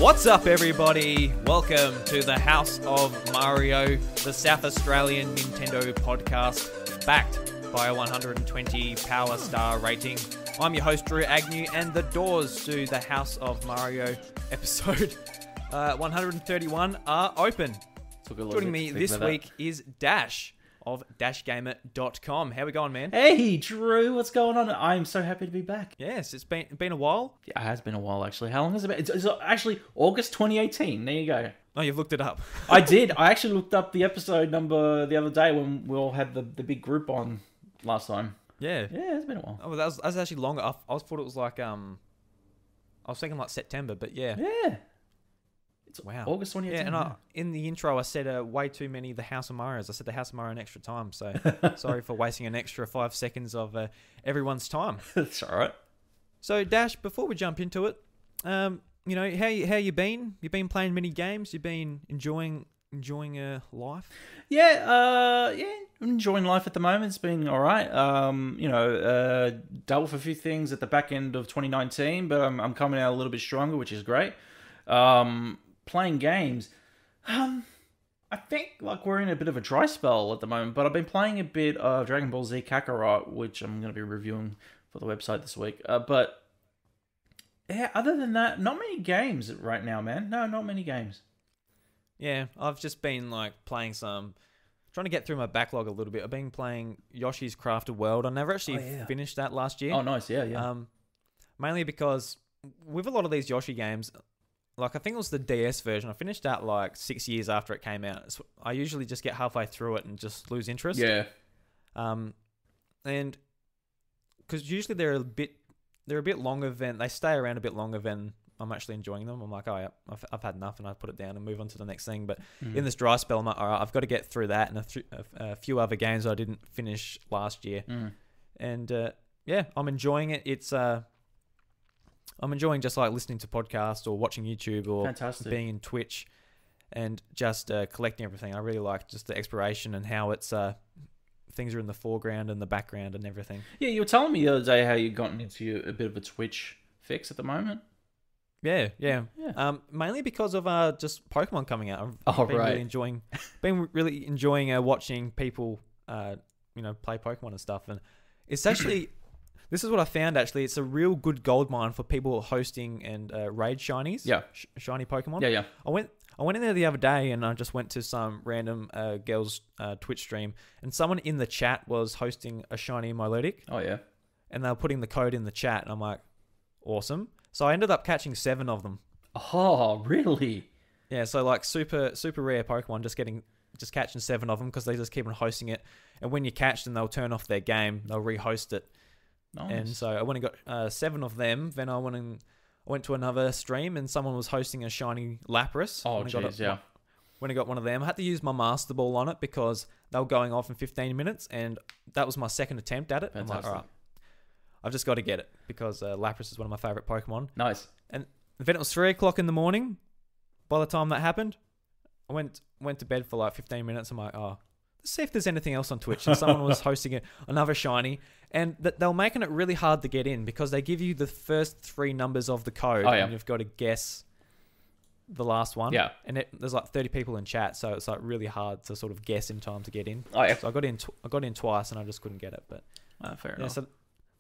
What's up, everybody? Welcome to the House of Mario, the South Australian Nintendo podcast, backed by a 120 Power Star rating. I'm your host, Drew Agnew, and the doors to the House of Mario episode 131 are open. Joining me this week is Dash of dashgamer.com. How we going, man? Hey, Drew, what's going on? I'm so happy to be back. Yes, it's been a while. Yeah, it has been a while, actually. How long has it been? It's actually August 2018. There you go. Oh, you've looked it up. I did. I actually looked up the episode number the other day when we all had the big group on last time. Yeah. Yeah, it's been a while. Oh, that was actually longer. I thought it was like, I was thinking like September, but yeah. Yeah. It's wow. August 2018. Yeah, and in the intro, I said way too many The House of Marios. I said The House of Mario an extra time, so sorry for wasting an extra 5 seconds of everyone's time. That's all right. So, Dash, before we jump into it, how you been? You been playing many games? You been enjoying life? Yeah, I'm enjoying life at the moment. It's been all right. Dealt with a few things at the back end of 2019, but I'm coming out a little bit stronger, which is great. Playing games. I think like we're in a bit of a dry spell at the moment, but I've been playing a bit of Dragon Ball Z Kakarot, which I'm going to be reviewing for the website this week. But yeah, other than that, not many games right now, man. No, not many games. Yeah, I've just been like playing trying to get through my backlog a little bit. I've been playing Yoshi's Crafted World. I never actually finished that last year. Oh, nice. Yeah. Mainly because with a lot of these Yoshi games, like I think it was the DS version, I finished that like 6 years after it came out. So I usually just get halfway through it and just lose interest. Yeah. And because usually they're a bit longer they stay around a bit longer than I'm actually enjoying them. I'm like, oh yeah, I've had enough, and I put it down and move on to the next thing. But in this dry spell, I'm like, all right, I've got to get through that and a few other games I didn't finish last year. And I'm enjoying it. I'm enjoying just like listening to podcasts or watching YouTube or Fantastic. Being in Twitch and just collecting everything. I really like just the exploration and how it's things are in the foreground and the background and everything. Yeah, you were telling me the other day how you've gotten into a bit of a Twitch fix at the moment. Yeah. Mainly because of just Pokemon coming out. I've been really enjoying watching people play Pokemon and stuff. And it's actually this is what I found, actually. It's a real good goldmine for people hosting and raid shinies. Yeah. Shiny Pokemon. Yeah. I went in there the other day and I just went to some random girl's Twitch stream, and someone in the chat was hosting a shiny Milotic. Oh, yeah. And they were putting the code in the chat, and I'm like, awesome. So I ended up catching 7 of them. Oh, really? Yeah, so like super rare Pokemon, just catching 7 of them because they just keep on hosting it. And when you catch them, they'll turn off their game. They'll rehost it. Nice. And so I went and got 7 of them. Then I went to another stream and someone was hosting a shiny Lapras. Oh, jeez, yeah. When I got one of them, I had to use my Master Ball on it because they were going off in 15 minutes, and that was my second attempt at it. Fantastic. I'm like, all right, I've just got to get it because Lapras is one of my favorite Pokemon. Nice. And then it was 3 o'clock in the morning. By the time that happened, I went to bed for like 15 minutes. I'm like, oh, let's see if there's anything else on Twitch. And someone was hosting another shiny, and they were making it really hard to get in because they give you the first 3 numbers of the code, and you've got to guess the last one. Yeah. And there's like 30 people in chat, so it's like really hard to sort of guess in time to get in. Oh, yeah. So I got in twice, and I just couldn't get it. But fair enough. So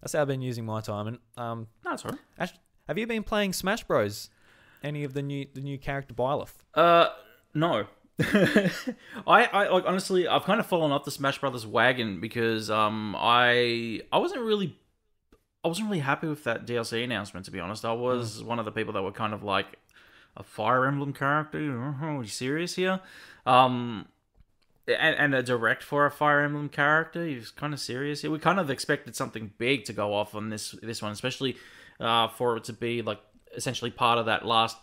that's how I've been using my time. And that's all right. have you been playing Smash Bros? Any of the new character Byleth? No. I honestly, I've kind of fallen off the Smash Brothers wagon because I wasn't really happy with that DLC announcement, to be honest. I was one of the people that were kind of like, a Fire Emblem character? Are you serious here? And a direct for a Fire Emblem character? He was kind of serious here. We kind of expected something big to go off on this one, especially for it to be like essentially part of that last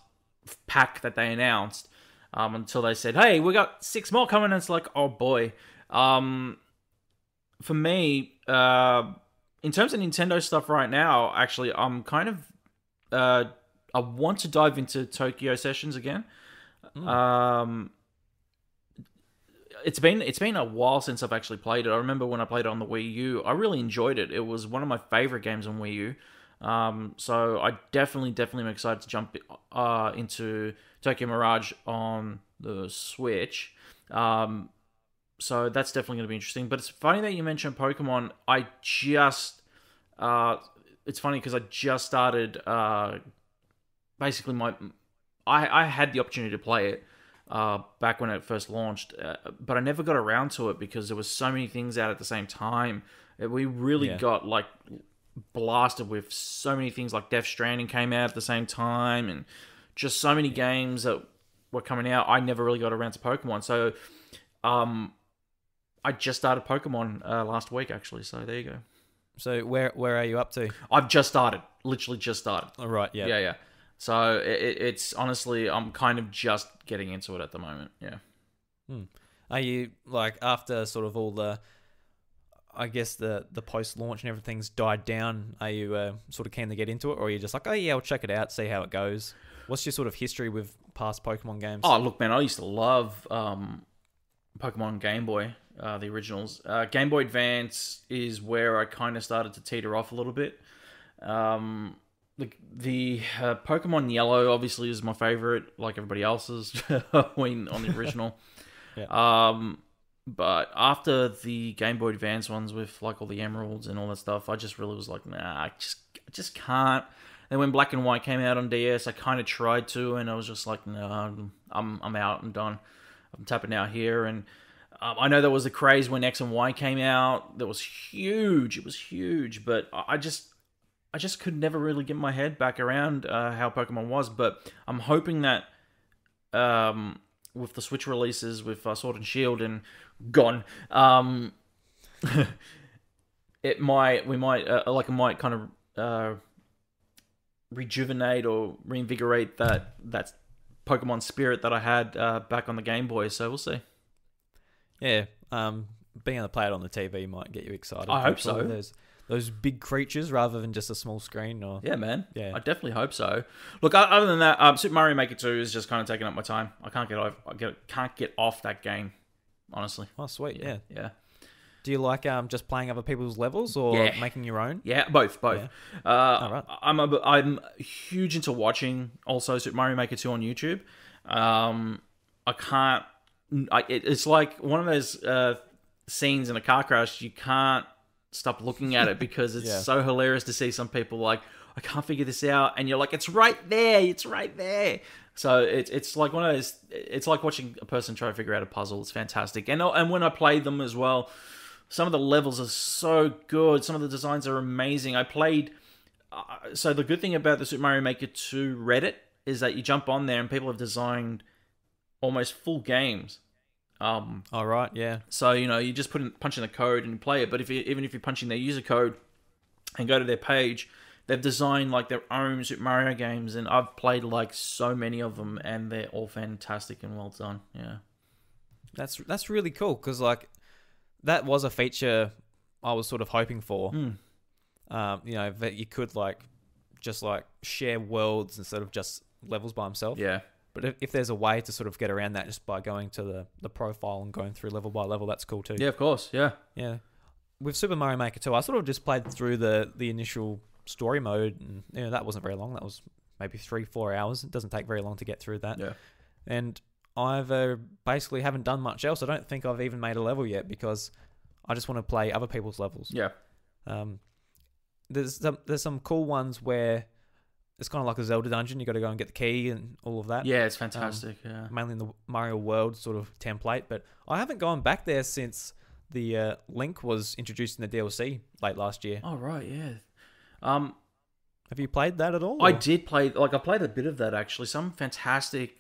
pack that they announced. Until they said, hey, we got 6 more coming, and it's like, oh boy. For me, in terms of Nintendo stuff right now, actually, I'm kind of, I want to dive into Tokyo Sessions again. It's been a while since I've actually played it. I remember when I played it on the Wii U, I really enjoyed it. It was one of my favorite games on Wii U. So I definitely am excited to jump into Tokyo Mirage on the Switch. So that's definitely going to be interesting. But it's funny that you mentioned Pokemon. It's funny because I just started. Basically, I had the opportunity to play it back when it first launched, but I never got around to it because there was so many things out at the same time. We really got like blasted with so many things, like Death Stranding came out at the same time, and just so many games that were coming out. I never really got around to Pokemon, so I just started Pokemon last week actually. So there you go. So where are you up to? I've just started, literally just started. Oh, right, yeah. Yeah. So it's honestly, I'm kind of just getting into it at the moment. Yeah. Are you like after sort of all the, I guess the post-launch and everything's died down? Are you sort of keen to get into it, or are you just like, oh yeah, I'll check it out, see how it goes? What's your sort of history with past Pokemon games? Oh look, man, I used to love Pokemon Game Boy, the originals. Game Boy Advance is where I kind of started to teeter off a little bit. The Pokemon Yellow obviously is my favorite, like everybody else's when on the original. But after the Game Boy Advance ones with like all the emeralds and all that stuff, I just really was like, nah, I just can't. And when Black and White came out on DS, I kind of tried to, and I was just like, no, I'm out, I'm done. I'm tapping out here. And I know there was a craze when X and Y came out. That was huge. It was huge, but I just could never really get my head back around how Pokemon was. But I'm hoping that with the Switch releases with Sword and Shield and gone, it might kind of rejuvenate or reinvigorate that Pokemon spirit that I had back on the Game Boy. So we'll see. Yeah, being able to play it on the TV might get you excited. I hope so. There's those big creatures rather than just a small screen. Or yeah, man. Yeah, I definitely hope so. Look, other than that, Super Mario Maker 2 is just kind of taking up my time. I can't get off that game, honestly. Oh, sweet. Yeah. Yeah. Do you like just playing other people's levels or making your own? Yeah, both. Yeah. Right. I'm huge into watching also Super Mario Maker 2 on YouTube. It's like one of those scenes in a car crash. You can't stop looking at it because it's so hilarious to see some people like, I can't figure this out, and you're like, it's right there. So it's like one of those. It's like watching a person try to figure out a puzzle. It's fantastic, and when I play them as well, some of the levels are so good. Some of the designs are amazing. I played. So the good thing about the Super Mario Maker 2 Reddit is that you jump on there and people have designed almost full games. All right, yeah. So you just punch in the code and you play it. But even if you're punching their user code and go to their page, they've designed like their own Super Mario games, and I've played like so many of them, and they're all fantastic and well done. Yeah, that's really cool because like that was a feature I was sort of hoping for. That you could like just like share worlds instead of just levels by himself. Yeah. But if there's a way to sort of get around that just by going to the profile and going through level by level, that's cool too. Yeah, of course. Yeah. Yeah. With Super Mario Maker 2, I sort of just played through the initial story mode, and that wasn't very long. That was maybe 3-4 hours. It doesn't take very long to get through that. Yeah. And I've basically haven't done much else. I don't think I've even made a level yet because I just want to play other people's levels. Yeah. There's some cool ones where it's kind of like a Zelda dungeon. You got to go and get the key and all of that. Yeah, it's fantastic. Mainly in the Mario World sort of template, but I haven't gone back there since the Link was introduced in the DLC late last year. Oh right, yeah. Have you played that at all? I did play. Like I played a bit of that actually. Some fantastic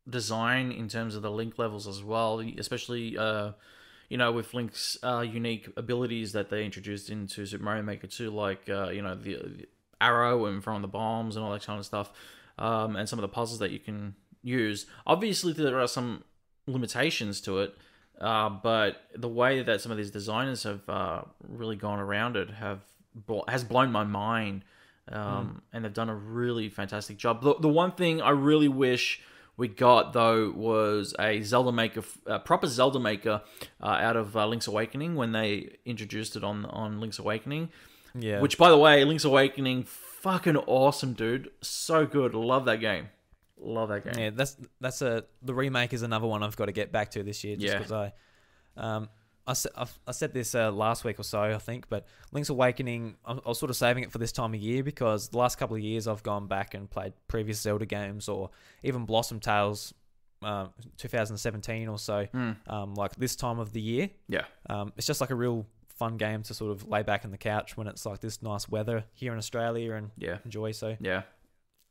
design in terms of the Link levels as well, especially with Link's unique abilities that they introduced into Super Mario Maker 2, like the arrow and throwing the bombs and all that kind of stuff, and some of the puzzles that you can use. Obviously, there are some limitations to it, but the way that some of these designers have really gone around it has blown my mind, and they've done a really fantastic job. The one thing I really wish we got, though, was a proper Zelda Maker out of Link's Awakening when they introduced it on Link's Awakening. Yeah. Which, by the way, Link's Awakening, fucking awesome, dude. So good. Love that game. Love that game. Yeah, the remake is another one I've got to get back to this year, just because I said this last week or so, I think, but Link's Awakening, I was sort of saving it for this time of year because the last couple of years I've gone back and played previous Zelda games or even Blossom Tales 2017 or so, like this time of the year. Yeah. It's just like a real fun game to sort of lay back on the couch when it's like this nice weather here in Australia and enjoy. So yeah,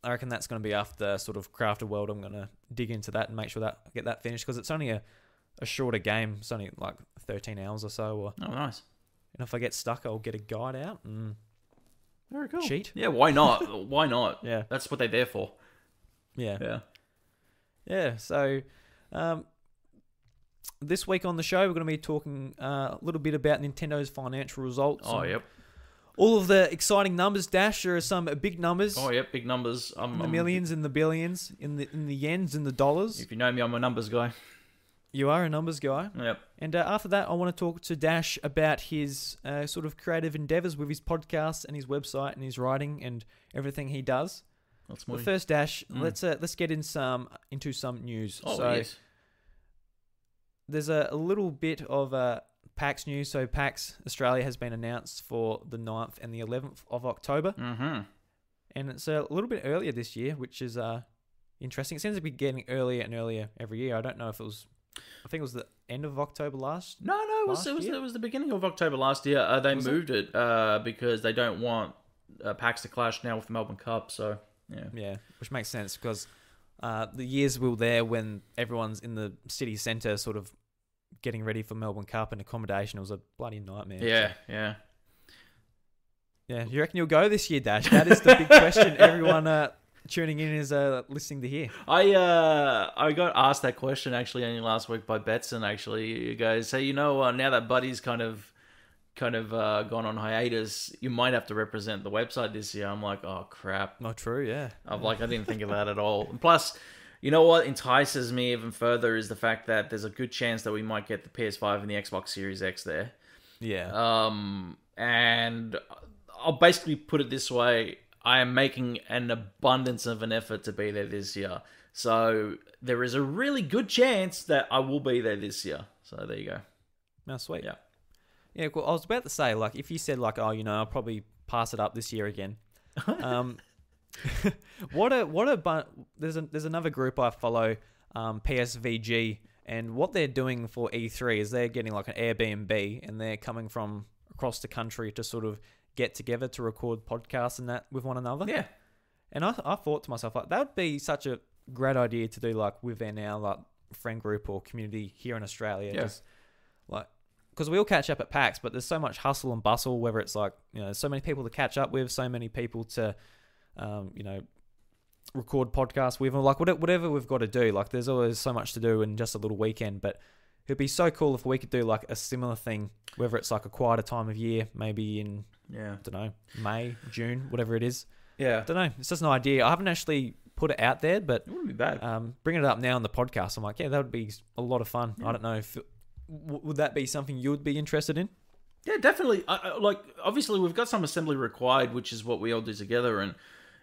I reckon that's going to be after sort of Crafted World. I'm going to dig into that and make sure that I get that finished because it's only a shorter game. It's only like 13 hours or so. Or, oh, nice. And if I get stuck, I'll get a guide out and very cool. Cheat. Yeah, why not? Why not? Yeah. That's what they're there for. Yeah. Yeah. Yeah, so this week on the show, we're going to be talking a little bit about Nintendo's financial results. Oh, yep. All of the exciting numbers, Dash. There are some big numbers. Oh, yep, big numbers. In the millions, in the billions, in the yens, in the dollars. If you know me, I'm a numbers guy. You are a numbers guy. Yep. And after that, I want to talk to Dash about his sort of creative endeavors with his podcast and his website and his writing and everything he does. But first, Dash, let's get into some news. Oh, so, yes. There's a little bit of PAX news. So PAX Australia has been announced for the 9th and the 11th of October. Mm-hmm. And it's a little bit earlier this year, which is interesting. It seems to be getting earlier and earlier every year. I don't know if it was... I think it was the end of October last. No, it was the beginning of October last year. They moved it because they don't want PAX to clash now with the Melbourne Cup. So yeah, which makes sense because the years we were there when everyone's in the city centre, sort of getting ready for Melbourne Cup and accommodation, it was a bloody nightmare. Yeah, so. yeah. Yeah, you reckon you'll go this year, Dash? That is the big question. Everyone tuning in is listening to hear. I got asked that question actually only last week by Betson. Actually, you guys say, now that Buddy's kind of gone on hiatus, you might have to represent the website this year. I'm like, oh crap. Not true, yeah. I'm like, I didn't think of that at all. And plus, you know what entices me even further is the fact that there's a good chance that we might get the PS5 and the Xbox Series X there. Yeah. And I'll basically put it this way. I am making an abundance of an effort to be there this year. So there is a really good chance that I will be there this year. So there you go. Oh, sweet. Yeah. Yeah, cool. I was about to say, like, if you said, like, oh, I'll probably pass it up this year again. There's another group I follow, PSVG, and what they're doing for E3 is they're getting like an Airbnb, and they're coming from across the country to sort of get together to record podcasts and that with one another. Yeah. And I thought to myself, like, that would be such a great idea to do, like, with our now, like, friend group or community here in Australia. Yeah. Just, like, because we all catch up at PAX, but there's so much hustle and bustle, whether it's like, so many people to catch up with, so many people to, record podcasts with, or like whatever we've got to do. Like, there's always so much to do in just a little weekend, but it'd be so cool if we could do like a similar thing, whether it's like a quieter time of year, maybe in, I don't know, May, June, whatever it is. Yeah. I don't know. It's just an idea. I haven't actually put it out there, but it wouldn't be bad. Bringing it up now on the podcast, I'm like, yeah, that would be a lot of fun. Yeah. I don't know if would that be something you would be interested in? Yeah, definitely. Like, obviously, we've got some assembly required, which is what we all do together. And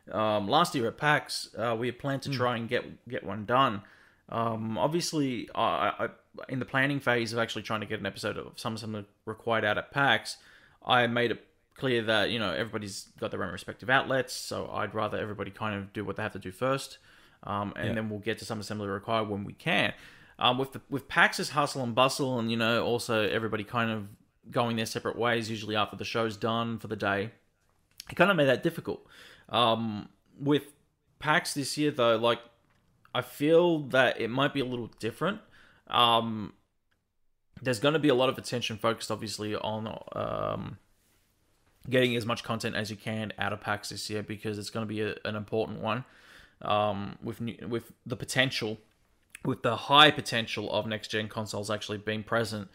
last year at PAX, we had planned to try and get one done. Obviously, I in the planning phase of actually trying to get an episode of some assembly required out at PAX, I made it clear that everybody's got their own respective outlets, so I'd rather everybody kind of do what they have to do first, and then we'll get to some assembly required when we can. With PAX's hustle and bustle, and also everybody kind of going their separate ways, usually after the show's done for the day, it kind of made that difficult. With PAX this year, though, like, I feel that it might be a little different. There's going to be a lot of attention focused, obviously, on getting as much content as you can out of PAX this year, because it's going to be an important one, with the potential, with the high potential of next-gen consoles actually being present.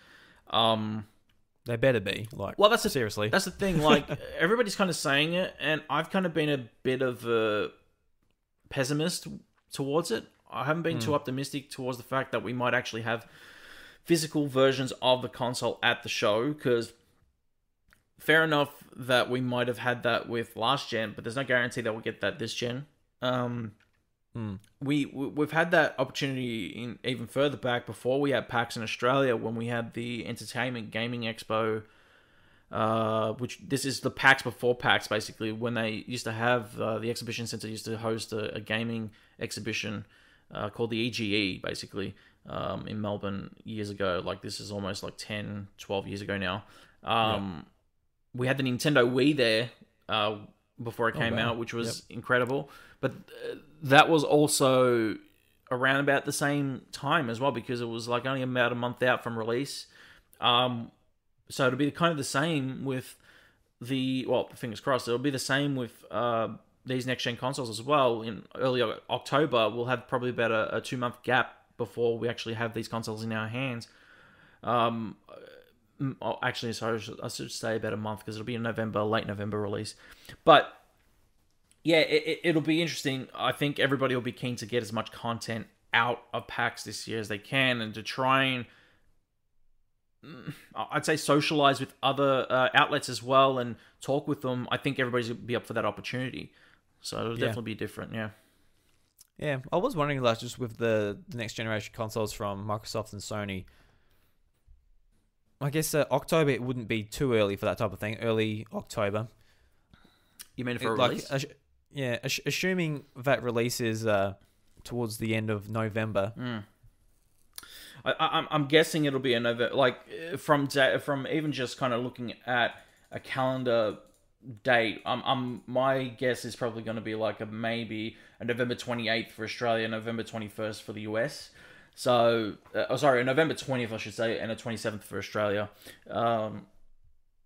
They better be. Like, well, seriously. That's the thing. Like, everybody's kind of saying it, and I've kind of been a bit of a pessimist towards it. I haven't been too optimistic towards the fact that we might actually have physical versions of the console at the show, because fair enough that we might have had that with last gen, but there's no guarantee that we'll get that this gen. We've had that opportunity in even further back before we had PAX in Australia, when we had the Entertainment Gaming Expo, which this is the PAX before PAX, basically, when they used to have the exhibition center used to host a gaming exhibition called the EGE, basically, in Melbourne years ago. Like, this is almost like 10, 12 years ago now. We had the Nintendo Wii there before it came out, which was incredible. But that was also around about the same time as well, because it was like only about a month out from release. So it'll be kind of the same with fingers crossed, it'll be the same with these next-gen consoles as well. In early October, we'll have probably about a 2-month gap before we actually have these consoles in our hands. Actually, sorry, I should say about a month, because it'll be a late November release. But yeah, it'll be interesting. I think everybody will be keen to get as much content out of PAX this year as they can, and to try and, I'd say, socialize with other outlets as well and talk with them. I think everybody's going to be up for that opportunity. So it'll definitely be different, yeah. Yeah, I was wondering, like, just with the next generation consoles from Microsoft and Sony, I guess October, it wouldn't be too early for that type of thing. Early October. You mean for a release? Assuming that release is towards the end of November. I'm guessing it'll be a November. Like, from even just kind of looking at a calendar date, my guess is probably going to be like maybe a November 28th for Australia, November 21st for the US. So, sorry, November 20th, I should say, and a 27th for Australia.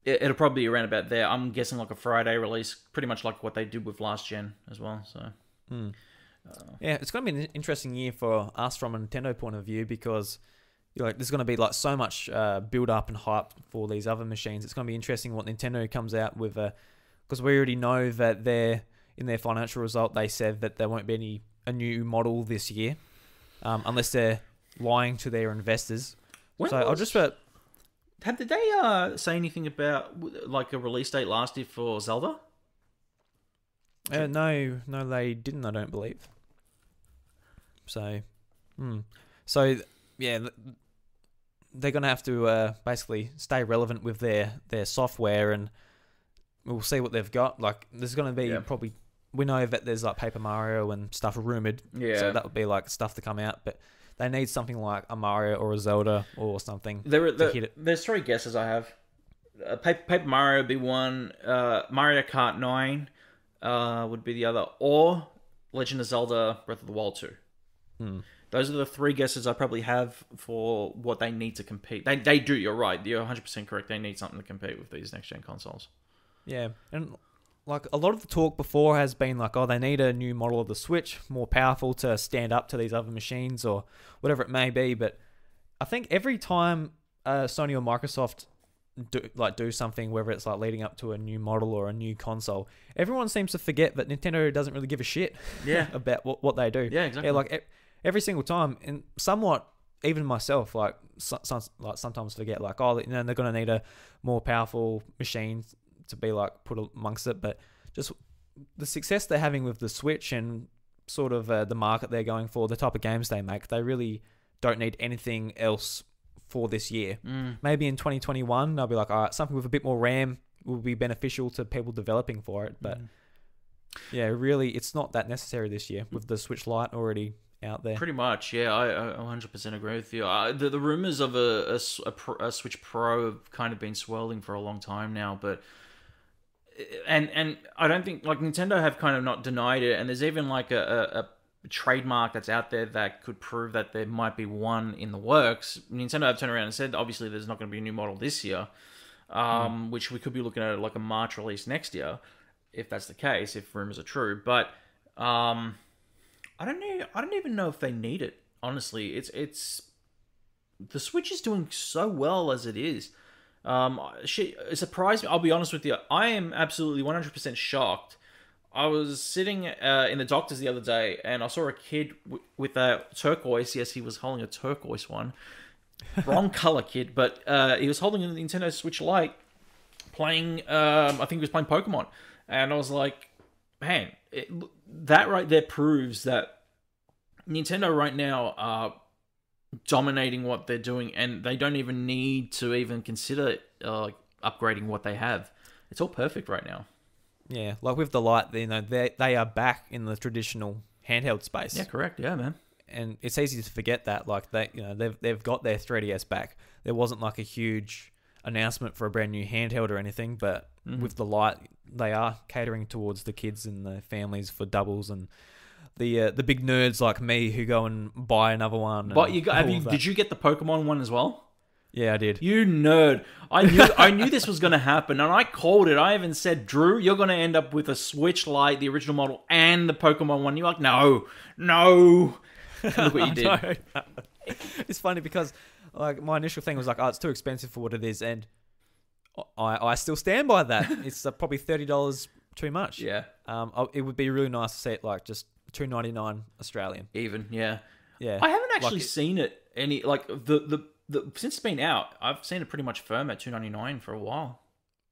It'll probably be around about there. I'm guessing like a Friday release, pretty much like what they did with last gen as well. So, yeah, it's going to be an interesting year for us from a Nintendo point of view, because there's going to be like so much build up and hype for these other machines. It's going to be interesting what Nintendo comes out with, because we already know that in their financial result they said that there won't be a new model this year, unless they're lying to their investors. Did they say anything about like a release date last year for Zelda? No, they didn't, I don't believe. So, yeah, they're going to have to basically stay relevant with their software, and we'll see what they've got. Like, there's going to be probably, we know that there's like Paper Mario and stuff rumored, so that would be like stuff to come out, but they need something like a Mario or a Zelda or something to hit it. There's 3 guesses I have. Paper Mario would be one, Mario Kart 9 would be the other, or Legend of Zelda Breath of the Wild 2. Those are the 3 guesses I probably have for what they need to compete. They do, you're right, you're 100% correct, they need something to compete with these next-gen consoles. Yeah, and like a lot of the talk before has been like, oh, they need a new model of the Switch, more powerful to stand up to these other machines or whatever it may be. But I think every time Sony or Microsoft do something, whether it's like leading up to a new model or a new console, everyone seems to forget that Nintendo doesn't really give a shit about what they do. Yeah, exactly. Yeah, like every single time, and somewhat even myself, like sometimes forget, like, oh, they're going to need a more powerful machine to be like put amongst it. But just the success they're having with the Switch and sort of the market they're going for, the type of games they make, they really don't need anything else for this year. Maybe in 2021 they'll be like, all right, something with a bit more RAM will be beneficial to people developing for it. But yeah, really, it's not that necessary this year with the Switch Lite already out there. Pretty much, yeah. I 100% agree with you. The rumors of a Switch Pro have kind of been swirling for a long time now, but and I don't think, like, Nintendo have kind of not denied it, and there's even like a trademark that's out there that could prove that there might be one in the works. Nintendo have turned around and said, obviously, there's not going to be a new model this year, which we could be looking at like a March release next year, if that's the case, if rumors are true. But I don't even know if they need it. Honestly, it's the Switch is doing so well as it is. It surprised me. I'll be honest with you. I am absolutely 100% shocked. I was sitting in the doctor's the other day, and I saw a kid with a turquoise. Yes, he was holding a turquoise one. Wrong color, kid, but he was holding a Nintendo Switch Lite, playing. I think he was playing Pokemon, and I was like, man, that right there proves that Nintendo right now are dominating what they're doing, and they don't even need to even consider upgrading what they have. It's all perfect right now. Yeah, like with the Lite, they are back in the traditional handheld space. Yeah, correct. Yeah, man. And it's easy to forget that, like they've got their 3DS back. There wasn't like a huge announcement for a brand new handheld or anything, but with the Lite, they are catering towards the kids and the families for doubles and the big nerds like me who go and buy another one. But did you get the Pokemon one as well? Yeah, I did. You nerd. I knew this was going to happen, and I called it. I even said, Drew, you're going to end up with a Switch Lite, the original model, and the Pokemon one. You're like, no. Look what you did. It's funny because like my initial thing was like, oh, it's too expensive for what it is, and I still stand by that. It's probably $30 too much. Yeah. It would be really nice to see it like just $2.99 Australian. Even, yeah. Yeah. I haven't actually seen it any like the since it's been out. I've seen it pretty much firm at $2.99 for a while.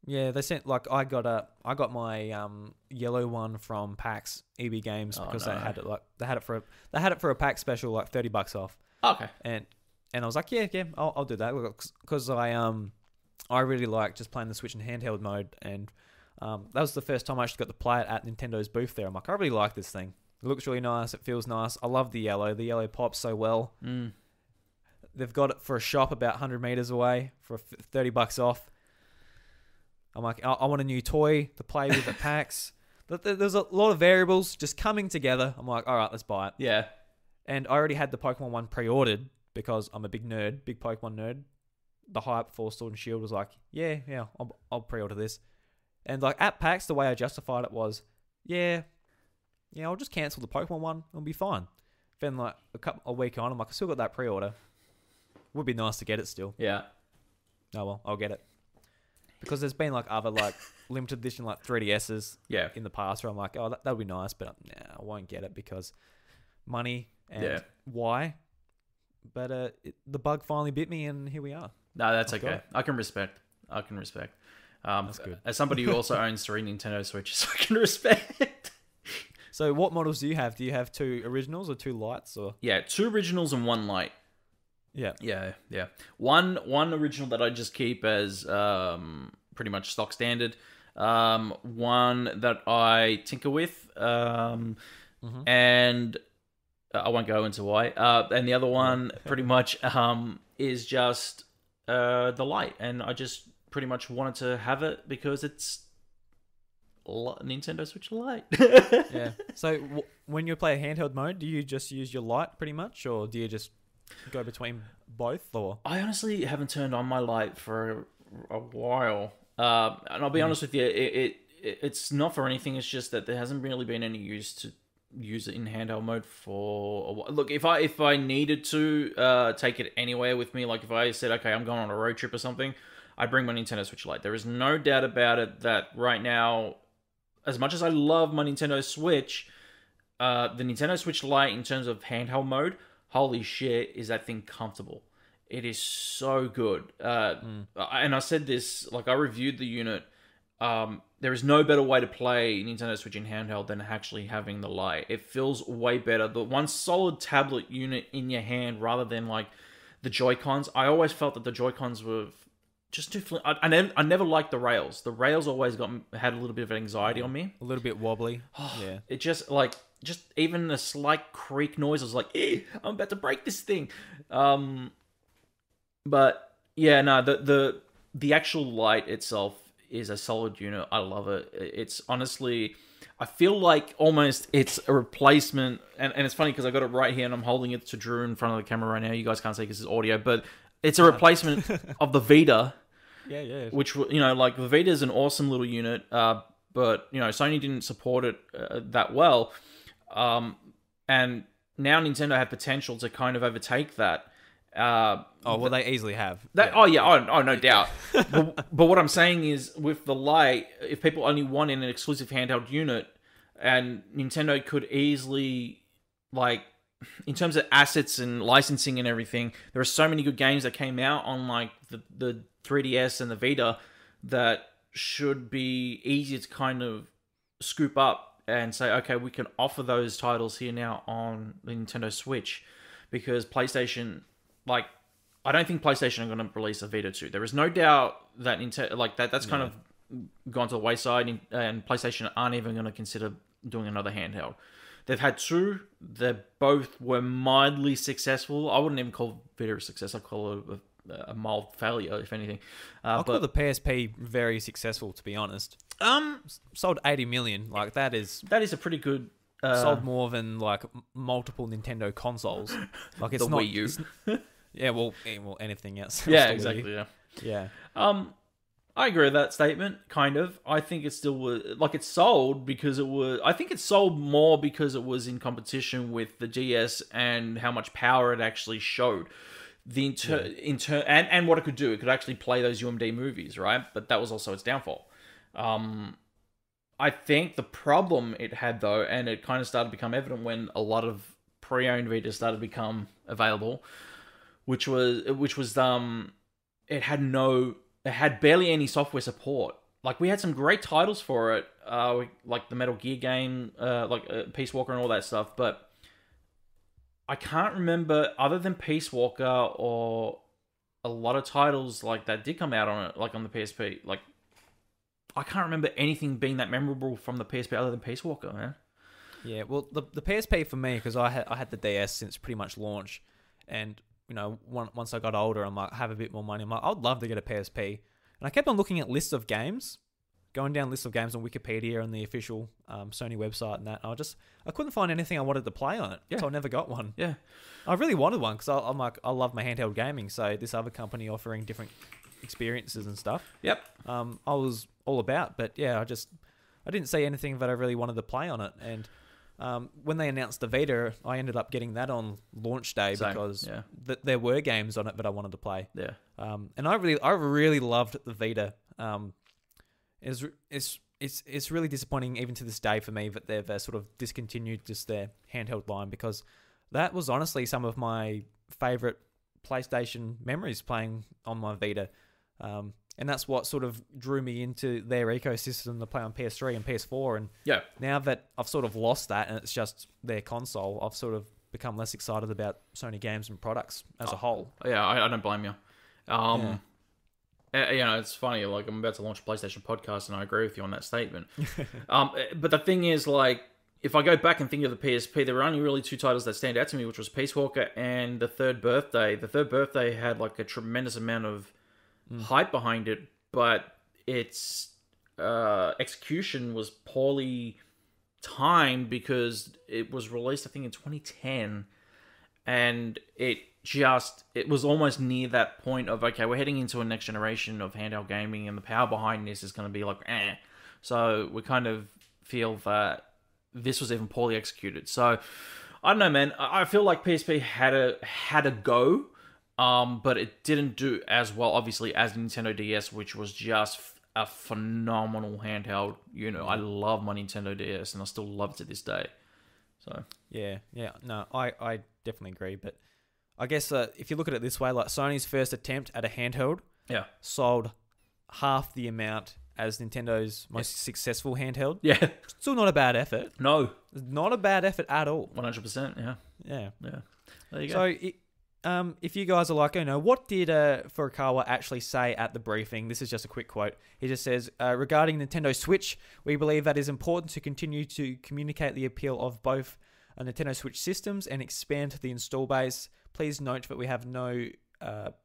Yeah, they sent like I got my yellow one from PAX EB Games because they had it for a PAX special like $30 off. Okay. And I was like, yeah, I'll do that because I really like just playing the Switch in handheld mode, and that was the first time I actually got to play it at Nintendo's booth there. I'm like, I really like this thing. It looks really nice. It feels nice. I love the yellow. The yellow pops so well. They've got it for a shop about 100 meters away for $30 off. I'm like, I want a new toy to play with at PAX. There's a lot of variables just coming together. I'm like, all right, let's buy it. Yeah. And I already had the Pokemon one pre-ordered because I'm a big Pokemon nerd. The hype for Sword and Shield was like, yeah, I'll pre-order this. And like at PAX, the way I justified it was, yeah, I'll just cancel the Pokemon one. It'll be fine. Then like a week on, I'm like, I still got that pre-order. Would be nice to get it still. Yeah. Oh well, I'll get it. Because there's been like other like limited edition like 3DSs in the past where I'm like, oh, that would be nice, but I won't get it because money and why. But the bug finally bit me, and here we are. No, that's okay. I can respect. That's good. As somebody who also owns 3 Nintendo Switches, I can respect. So what models do you have? Do you have 2 originals or 2 lights? Or 2 originals and 1 light. Yeah. One original that I just keep as pretty much stock standard. One that I tinker with, and I won't go into why. And the other one pretty much is just the light, and I just pretty much wanted to have it because it's Nintendo Switch Lite. Yeah. So when you play a handheld mode, do you just use your light pretty much, or do you just go between both? Or I honestly haven't turned on my light for a while, and I'll be honest with you, it's not for anything. It's just that there hasn't really been any use to use it in handheld mode for a while. Look, if I needed to take it anywhere with me, like if I said, okay, I'm going on a road trip or something, I'd bring my Nintendo Switch Lite. There is no doubt about it that right now, as much as I love my Nintendo Switch, the Nintendo Switch Lite in terms of handheld mode, holy shit, is that thing comfortable. It is so good. And I said this, like I reviewed the unit. There is no better way to play Nintendo Switch in handheld than actually having the Lite. It feels way better. The one solid tablet unit in your hand rather than like the Joy-Cons. I always felt that the Joy-Cons were just too... I never liked the rails. The rails always had a little bit of anxiety on me. A little bit wobbly. Yeah. It just even a slight creak noise, I was like, I'm about to break this thing. But yeah, no, the actual light itself is a solid unit. I love it. It's honestly, I feel like almost it's a replacement, and it's funny because I got it right here and I'm holding it to Drew in front of the camera right now. You guys can't see because it's audio, but it's a replacement of the Vita. Yeah. Which, like the Vita is an awesome little unit, but Sony didn't support it that well, and now Nintendo had potential to kind of overtake that. They easily have that. No doubt. but what I'm saying is, with the Lite, if people only want an exclusive handheld unit, and Nintendo could easily, like, in terms of assets and licensing and everything, there are so many good games that came out on like the 3DS and the Vita that should be easier to kind of scoop up and say, okay, we can offer those titles here now on the Nintendo Switch, because PlayStation, like, I don't think PlayStation are going to release a Vita 2. There is no doubt that that's kind of gone to the wayside, and PlayStation aren't even going to consider doing another handheld. They've had two. They both were mildly successful. I wouldn't even call Vita a success. I'd call it a mild failure, if anything. I'll call the PSP very successful, to be honest. Sold 80 million. Like, that is a pretty good. Sold more than like multiple Nintendo consoles. Like, it's the not Wii U. well, anything else. Yeah, exactly. Yeah. I agree with that statement, kind of. I think it still was... Like, it sold because it was... I think it sold more because it was in competition with the DS and how much power it actually showed. And what it could do. It could actually play those UMD movies, right? But that was also its downfall. I think the problem it had, though, and it kind of started to become evident when a lot of pre-owned Vitas started to become available, which was it had barely any software support. Like, we had some great titles for it, like the Metal Gear game, Peace Walker and all that stuff, but I can't remember, other than Peace Walker or a lot of titles like that did come out on it, like on the PSP. Like, I can't remember anything being that memorable from the PSP other than Peace Walker, man. Yeah, well, the PSP for me, because I had the DS since pretty much launch, and you know, once I got older, I'm like, have a bit more money. I'm like, I'd love to get a PSP. And I kept on looking at lists of games, going down lists of games on Wikipedia and the official Sony website and that. And I couldn't find anything I wanted to play on it, so I never got one. Yeah, I really wanted one because I'm like, I love my handheld gaming. So this other company offering different experiences and stuff. Yep. I was all about, but yeah, I didn't see anything that I really wanted to play on it. And when they announced the Vita, I ended up getting that on launch day because there were games on it that I wanted to play. Yeah. And I really loved the Vita. It's really disappointing even to this day for me that they've sort of discontinued just their handheld line, because that was honestly some of my favorite PlayStation memories playing on my Vita. And that's what sort of drew me into their ecosystem to play on PS3 and PS4. And now that I've sort of lost that and it's just their console, I've sort of become less excited about Sony games and products as a whole. Yeah, I don't blame you. You know, it's funny, like, I'm about to launch a PlayStation podcast and I agree with you on that statement. But the thing is, like, if I go back and think of the PSP, there were only really two titles that stand out to me, which was Peace Walker and The Third Birthday. The Third Birthday had, like, a tremendous amount of hype behind it, but its execution was poorly timed because it was released, I think, in 2010, and it was almost near that point of, okay, we're heading into a next generation of handheld gaming, and the power behind this is going to be like, So we kind of feel that this was even poorly executed. So I don't know, man. I feel like PSP had a go. But it didn't do as well, obviously, as Nintendo DS, which was just a phenomenal handheld. You know, I love my Nintendo DS, and I still love it to this day. So yeah, no, I definitely agree. But I guess if you look at it this way, like Sony's first attempt at a handheld, sold half the amount as Nintendo's most successful handheld. Yeah, still not a bad effort. No, not a bad effort at all. 100%. Yeah. There you go. So if you guys are like, what did Furukawa actually say at the briefing? This is just a quick quote. He just says, regarding Nintendo Switch, we believe that it is important to continue to communicate the appeal of both Nintendo Switch systems and expand the install base. Please note that we have no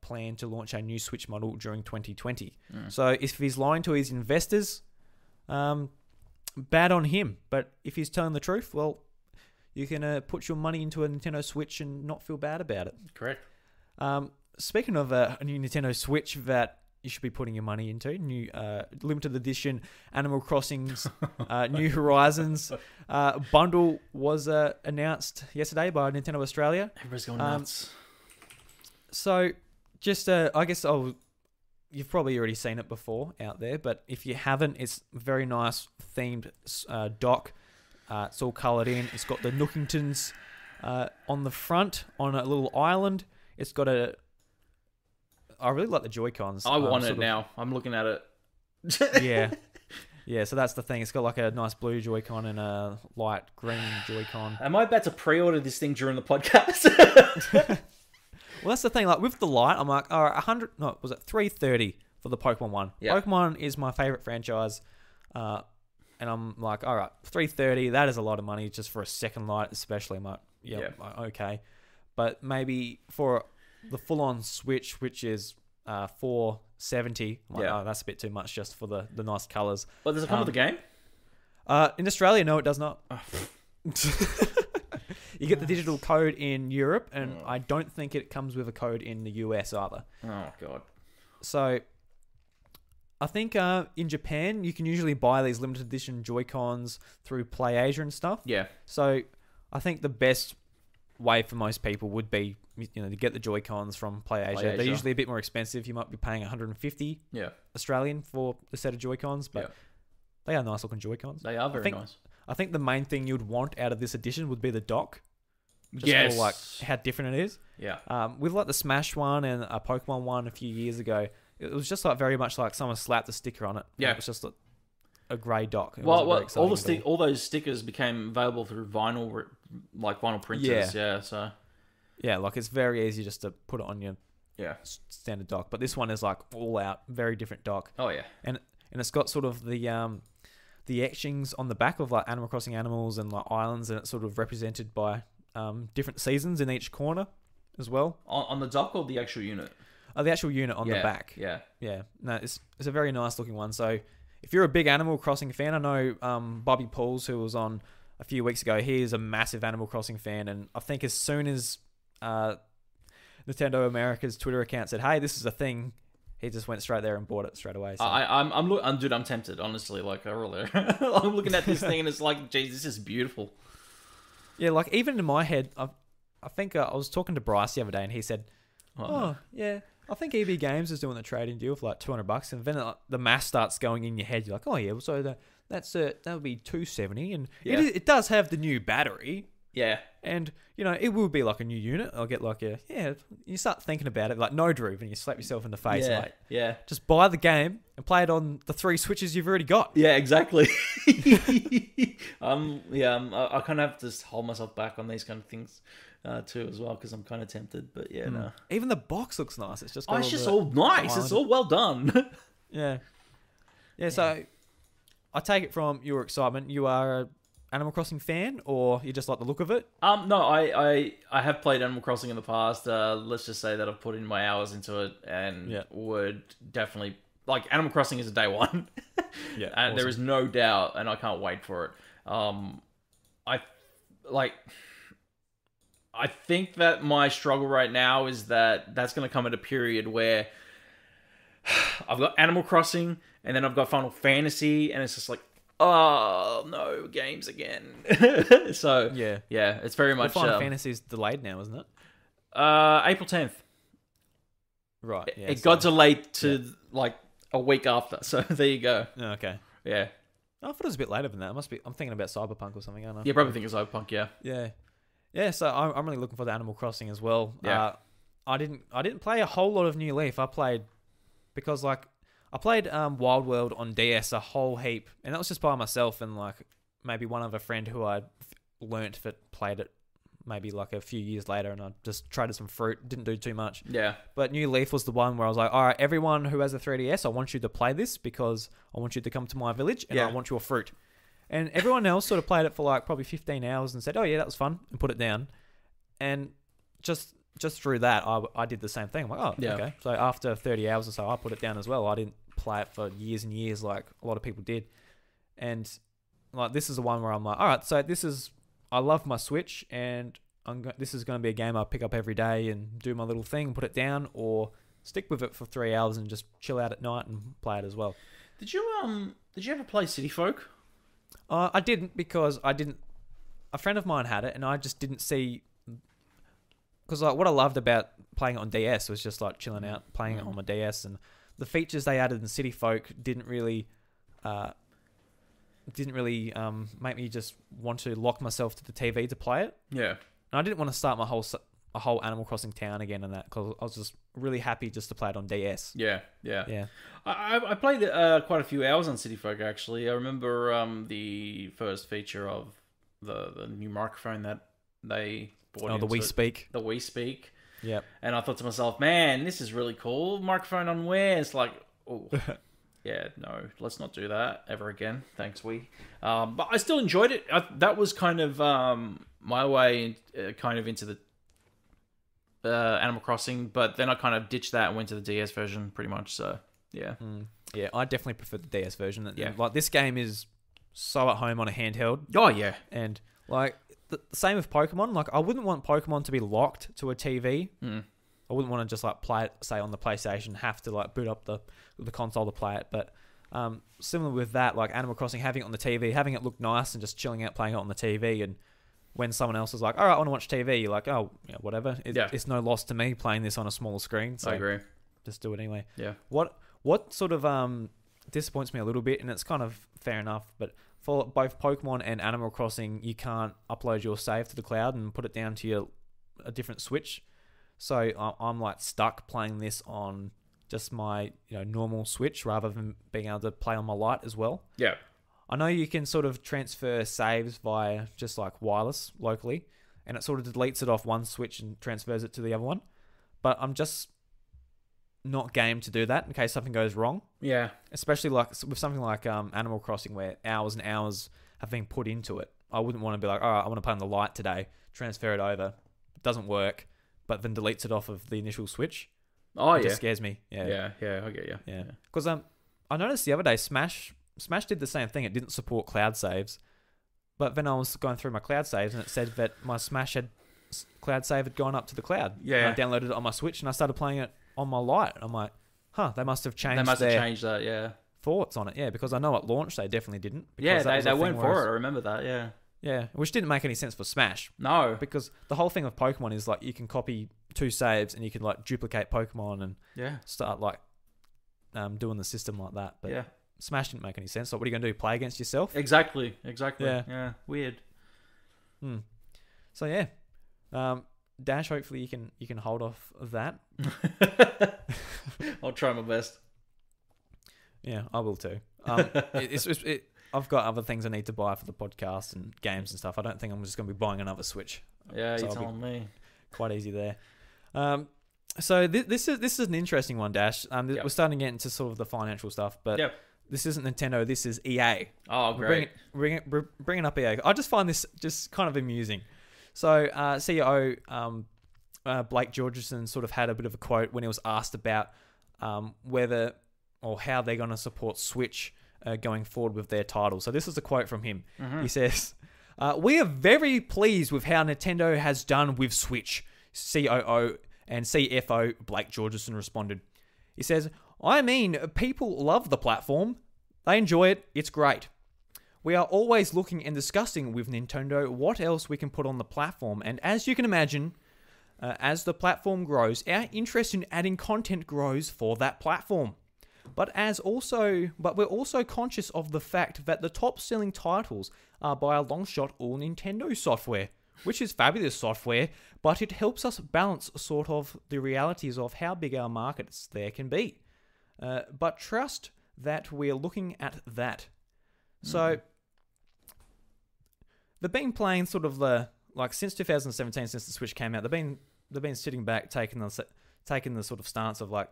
plan to launch a new Switch model during 2020. So if he's lying to his investors, bad on him. But if he's telling the truth, well, you can put your money into a Nintendo Switch and not feel bad about it. Correct. Speaking of a new Nintendo Switch that you should be putting your money into, new limited edition Animal Crossing's New Horizons bundle was announced yesterday by Nintendo Australia. Everybody's going nuts. So, just I guess you've probably already seen it before out there, but if you haven't, it's a very nice themed dock. It's all coloured in. It's got the Nookingtons on the front on a little island. It's got I really like the Joy-Cons. I want it now. I'm looking at it. Yeah. Yeah, so that's the thing. It's got like a nice blue Joy-Con and a light green Joy-Con. Am I about to pre-order this thing during the podcast? Well, that's the thing. Like with the light, I'm like, all right, 100. No, was it 330 for the Pokemon one? Yeah. Pokemon is my favorite franchise, and I'm like, all right, 330. That is a lot of money just for a second light, especially. I'm like, yeah, okay, but maybe for the full-on Switch, which is 470. I'm like, oh, that's a bit too much just for the nice colors. But does it come with the game? In Australia, no, it does not. You get the digital code in Europe, and I don't think it comes with a code in the US either. Oh, God. So, I think in Japan, you can usually buy these limited edition Joy-Cons through PlayAsia and stuff. Yeah. So, I think the best way for most people would be, to get the Joy-Cons from PlayAsia. They're usually a bit more expensive. You might be paying 150 Australian for a set of Joy-Cons, but they are nice looking Joy-Cons. They are very nice. I think the main thing you'd want out of this edition would be the dock. Just for like how different it is. Yeah. With like the Smash one and a Pokemon one a few years ago, it was just like very much like someone slapped a sticker on it. Yeah. It was just a grey dock. All those stickers became available through vinyl, like vinyl printers. Yeah. So. Yeah, like it's very easy just to put it on your standard dock. But this one is like all out, very different dock. Oh yeah. And it's got sort of the etchings on the back of like Animal Crossing animals and like islands, and it's sort of represented by different seasons in each corner as well. On the dock or the actual unit? The actual unit on the back. Yeah. Yeah. No, it's a very nice looking one. So if you're a big Animal Crossing fan, I know Bobby Pauls, who was on a few weeks ago, he is a massive Animal Crossing fan, and I think as soon as Nintendo America's Twitter account said, "Hey, this is a thing," he just went straight there and bought it straight away. So. I'm tempted, honestly. Like I really, I'm looking at this thing and it's like, geez, this is beautiful. Yeah, like even in my head, I think I was talking to Bryce the other day, and he said, yeah, I think EB Games is doing the trading deal for like $200, and then the math starts going in your head. You're like, oh yeah, so that would be $270, and it does have the new battery. Yeah. And, it will be like a new unit. I'll get like you start thinking about it, like no Droop, and you slap yourself in the face. Just buy the game and play it on the 3 Switches you've already got. Yeah, exactly. I kind of have to hold myself back on these kind of things too as well, because I'm kind of tempted, but no. Even the box looks nice. It's just all nice. It's all well done. Yeah, so I take it from your excitement, you are a Animal Crossing fan, or you just like the look of it? No, I have played Animal Crossing in the past. Let's just say that I've put in my hours into it, and would definitely like Animal Crossing is a day one. Yeah, and awesome. there is no doubt, and I can't wait for it. I think that my struggle right now is that's going to come at a period where I've got Animal Crossing, and then I've got Final Fantasy, and it's just like, oh no, games again. So yeah, it's very much. Final Fantasy is delayed now, isn't it? April 10th. Right. Yeah, it got delayed to like a week after. So there you go. Oh, okay. Yeah. I thought it was a bit later than that. It must be. I'm thinking about Cyberpunk or something. I don't know. Yeah, probably think it's Cyberpunk. Yeah. Yeah. Yeah. So I'm really looking for the Animal Crossing as well. Yeah. I didn't play a whole lot of New Leaf. I played Wild World on DS a whole heap, and that was just by myself and like maybe one other friend who I learnt that played it maybe like a few years later, and I just traded some fruit, didn't do too much. Yeah. But New Leaf was the one where I was like, all right, everyone who has a 3DS, I want you to play this because I want you to come to my village and I want your fruit. And everyone else sort of played it for like probably 15 hours and said, oh yeah, that was fun, and put it down. And just through that, I did the same thing. I'm like, oh, okay. So after 30 hours or so, I put it down as well. I didn't play it for years and years like a lot of people did. And like this is the one where I'm like, all right, so I love my Switch, and this is going to be a game I pick up every day and do my little thing, put it down, or stick with it for 3 hours and just chill out at night and play it as well. Did you ever play City Folk? I didn't, because a friend of mine had it, and I just didn't see. Because like what I loved about playing it on DS was just like chilling out, playing it on my DS, and the features they added in City Folk didn't really make me just want to lock myself to the TV to play it. Yeah. And I didn't want to start my a whole Animal Crossing town again and that, because I was just really happy just to play it on DS. Yeah. Yeah. I played quite a few hours on City Folk, actually. I remember the first feature of the new microphone that they brought Oh, the Wii Speak. The Wii Speak. Yep. And I thought to myself, man, this is really cool. Microphone on where? It's like, oh, yeah, no, let's not do that ever again. Thanks, Wii. But I still enjoyed it. That was kind of my way kind of into the Animal Crossing, but then I kind of ditched that and went to the DS version pretty much, so yeah. Yeah, I definitely prefer the DS version. Yeah. Like, this game is so at home on a handheld. Oh, yeah. And, like, the same with Pokemon. Like, I wouldn't want Pokemon to be locked to a TV. I wouldn't want to just, like, play it, say, on the PlayStation, have to, like, boot up the console to play it. But similar with that, like, Animal Crossing, having it on the TV, having it look nice and just chilling out playing it on the TV, and when someone else is like, all right, I want to watch TV, you're like, oh, yeah, whatever. It's no loss to me playing this on a smaller screen. So I agree. Just do it anyway. Yeah. What sort of disappoints me a little bit, and it's kind of fair enough, but for both Pokemon and Animal Crossing, you can't upload your save to the cloud and put it down to a different Switch. So I'm like stuck playing this on just my normal Switch rather than being able to play on my Lite as well. Yeah. I know you can sort of transfer saves via just like wireless locally, and it sort of deletes it off one Switch and transfers it to the other one. But I'm just not game to do that in case something goes wrong. Yeah. Especially like with something like Animal Crossing, where hours and hours have been put into it. I wouldn't want to be like, all right, I want to play on the Lite today, transfer it over. It doesn't work, but then deletes it off of the initial Switch. Oh, It yeah. just scares me. Yeah. Yeah, I get you. Yeah. Because I noticed the other day, Smash did the same thing. It didn't support cloud saves. But then I was going through my cloud saves, and it said that my Smash cloud save had gone up to the cloud. Yeah. And I downloaded it on my Switch, and I started playing it on my Lite. I'm like, they must have changed that, yeah. thoughts on it. Yeah, because I know at launch they definitely didn't. Yeah, Because they went for it. I remember that, yeah. Yeah, which didn't make any sense for Smash. No. Because the whole thing with Pokemon is like you can copy 2 saves and you can like duplicate Pokemon and start like doing the system like that. But yeah. Smash didn't make any sense. So what are you going to do? Play against yourself? Exactly. Yeah. Weird. So yeah, Dash. Hopefully you can hold off of that. I'll try my best. Yeah, I will too. I've got other things I need to buy for the podcast and games and stuff. I don't think I'm just going to be buying another Switch. Yeah, you're telling me. Quite easy there. So this is an interesting one, Dash. We're starting to get into sort of the financial stuff, but this isn't Nintendo. This is EA. Oh, great. We're bringing up EA. I just find this just kind of amusing. So CEO Blake Georgeson sort of had a bit of a quote when he was asked about whether or how they're going to support Switch going forward with their title. So this is a quote from him. Mm-hmm. He says, "We are very pleased with how Nintendo has done with Switch." COO and CFO Blake Georgeson responded. He says, "I mean, people love the platform. They enjoy it. It's great. We are always looking and discussing with Nintendo what else we can put on the platform. And as you can imagine, as the platform grows, our interest in adding content grows for that platform. But we're also conscious of the fact that the top-selling titles are by a long shot all Nintendo software, which is fabulous software, but it helps us balance sort of the realities of how big our markets there can be. But trust that we're looking at that." So they've been playing sort of since 2017, since the Switch came out. They've been sitting back, taking the sort of stance of like,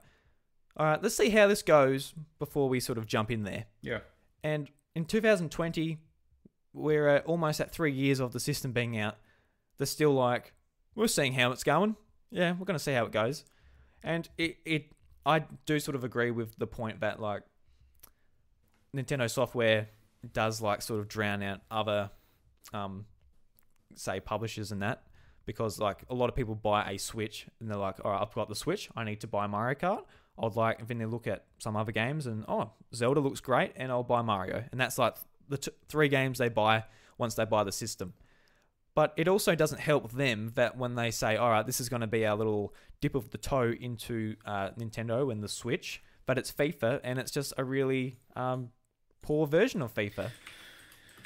all right, let's see how this goes before we sort of jump in there. Yeah. And in 2020, we're almost at 3 years of the system being out. They're still like, we're seeing how it's going. Yeah, we're going to see how it goes. And I do sort of agree with the point that like Nintendo software does like sort of drown out other, say publishers and that, because like a lot of people buy a Switch and they're like, all right, I've got the Switch. I need to buy Mario Kart. Then they look at some other games and, Zelda looks great and I'll buy Mario. And that's like the 3 games they buy once they buy the system. But it also doesn't help them that when they say, all right, this is going to be our little dip of the toe into Nintendo and the Switch, but it's FIFA and it's just a really poor version of FIFA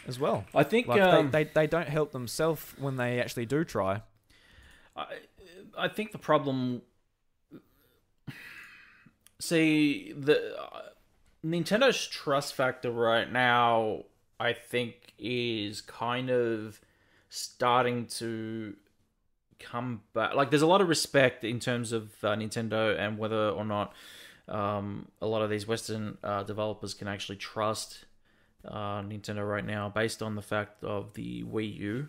as well. I think like they don't help themselves when they actually do try. I think the problem. See, the Nintendo's trust factor right now, I think, is kind of starting to come back. Like, there's a lot of respect in terms of Nintendo and whether or not a lot of these Western developers can actually trust Nintendo right now, based on the fact of the Wii U.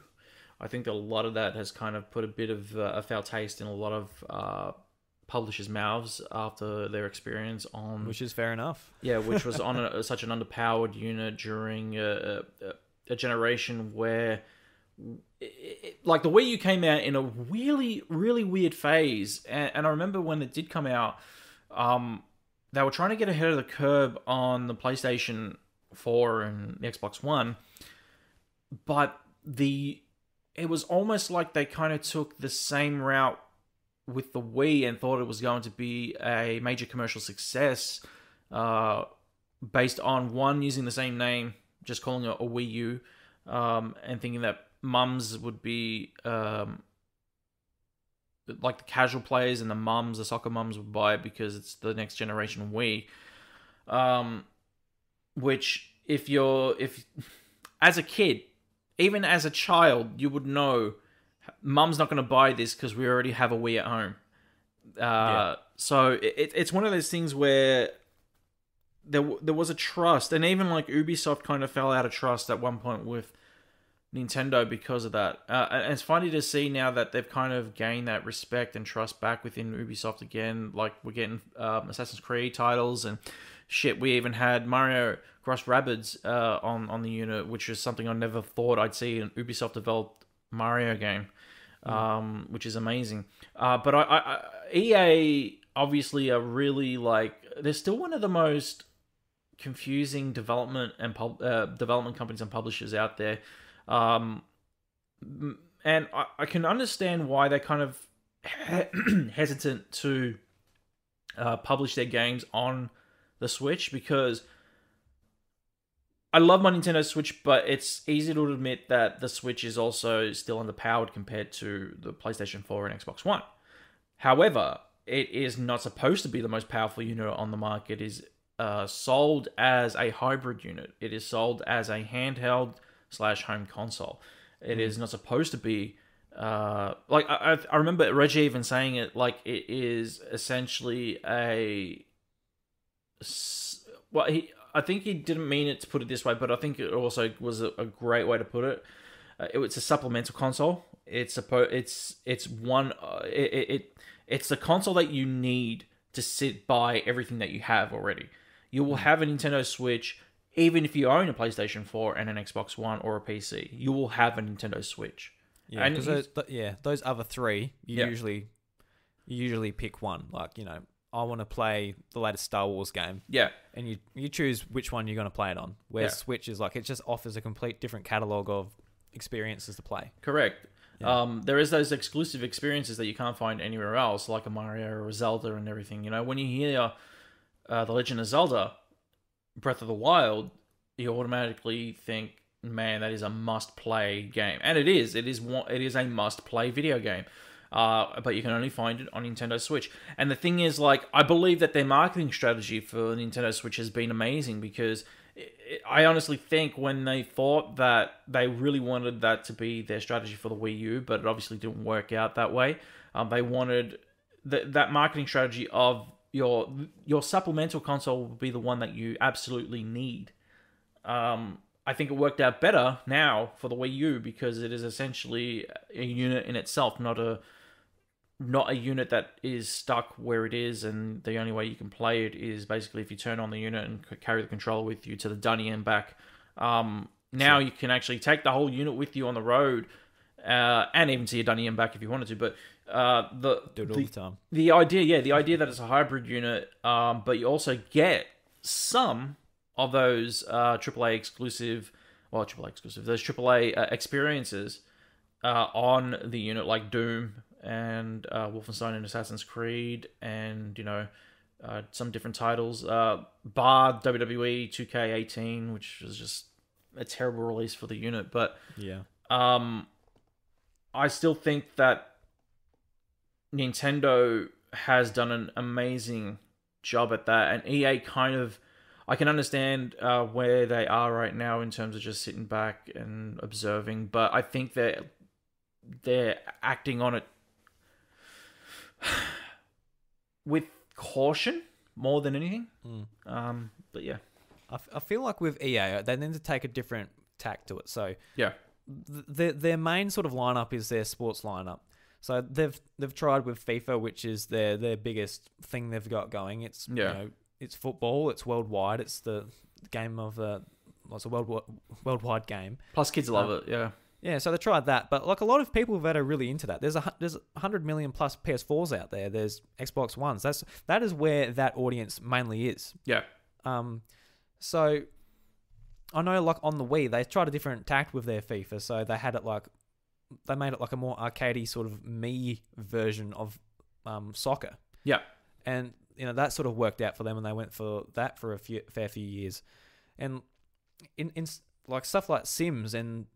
I think a lot of that has kind of put a bit of a foul taste in a lot of publishers' mouths after their experience on... Which is fair enough. Yeah, which was on such an underpowered unit during a generation where... like, the Wii U came out in a really, really weird phase. And I remember when it did come out, they were trying to get ahead of the curve on the PlayStation 4 and the Xbox One. But it was almost like they kind of took the same route with the Wii and thought it was going to be a major commercial success, based on one, using the same name, just calling it a Wii U, and thinking that mums would be like the casual players, and the soccer mums would buy it because it's the next generation Wii. Which if as a kid, even as a child, you would know mum's not going to buy this because we already have a Wii at home. So it's one of those things where there was a trust, and even like Ubisoft kind of fell out of trust at one point with Nintendo because of that. And it's funny to see now that they've kind of gained that respect and trust back within Ubisoft again. Like, we're getting Assassin's Creed titles, and shit, we even had Mario Cross Rabbids on the unit, which is something I never thought I'd see an Ubisoft developed Mario game, which is amazing. But EA obviously are really, like, they're still one of the most confusing development companies and publishers out there. And I can understand why they're kind of hesitant to publish their games on the Switch, because I love my Nintendo Switch, but it's easy to admit that the Switch is also still underpowered compared to the PlayStation 4 and Xbox One. However, it is not supposed to be the most powerful unit on the market. It is sold as a hybrid unit. It is sold as a handheld / home console. It is not supposed to be like I remember Reggie even saying it, like, it is essentially I think he didn't mean it to put it this way, but I think it also was a great way to put it. It's a supplemental console. It's the console that you need to sit by everything that you have already. You will have a Nintendo Switch. Even if you own a PlayStation 4 and an Xbox One or a PC, you will have a Nintendo Switch. Yeah, because those other three, you usually pick one. Like, I want to play the latest Star Wars game. Yeah. And you choose which one you're going to play it on. Where Switch is like, it just offers a complete different catalogue of experiences to play. Correct. Yeah. There is those exclusive experiences that you can't find anywhere else, like a Mario or a Zelda and everything. When you hear The Legend of Zelda, Breath of the Wild, you automatically think, man, that is a must-play game. And it is. It is a must-play video game. But you can only find it on Nintendo Switch. And the thing is, like, I believe that their marketing strategy for Nintendo Switch has been amazing, because I honestly think when they thought that they really wanted that to be their strategy for the Wii U, but it obviously didn't work out that way. They wanted that marketing strategy of your supplemental console will be the one that you absolutely need. I think it worked out better now for the Wii U, because it is essentially a unit in itself, not a unit that is stuck where it is, and the only way you can play it is basically if you turn on the unit and carry the controller with you to the dunny and back. Now you can actually take the whole unit with you on the road, and even to your dunny and back if you wanted to. But do it all the time. The idea that it's a hybrid unit, but you also get some of those AAA exclusive, those AAA experiences on the unit, like Doom and Wolfenstein and Assassin's Creed, and some different titles. Bar WWE 2K18, which was just a terrible release for the unit, but I still think that Nintendo has done an amazing job at that, and EA kind of, I can understand where they are right now in terms of just sitting back and observing, but I think they're acting on it with caution more than anything. But yeah, I feel like with EA, they need to take a different tack to it. So yeah, their main sort of lineup is their sports lineup. So they've tried with FIFA, which is their biggest thing they've got going. It's it's football. It's worldwide. It's the game of it's a worldwide game. Plus kids love it. Yeah. Yeah, so they tried that, but like a lot of people that are really into that. There's 100 million plus PS4s out there. There's Xbox Ones. That is where that audience mainly is. Yeah. So I know, like on the Wii, they tried a different tact with their FIFA. So they made it like a more arcadey sort of Mii version of soccer. Yeah. And that sort of worked out for them, and they went for that for a fair few years. And in like stuff like Sims and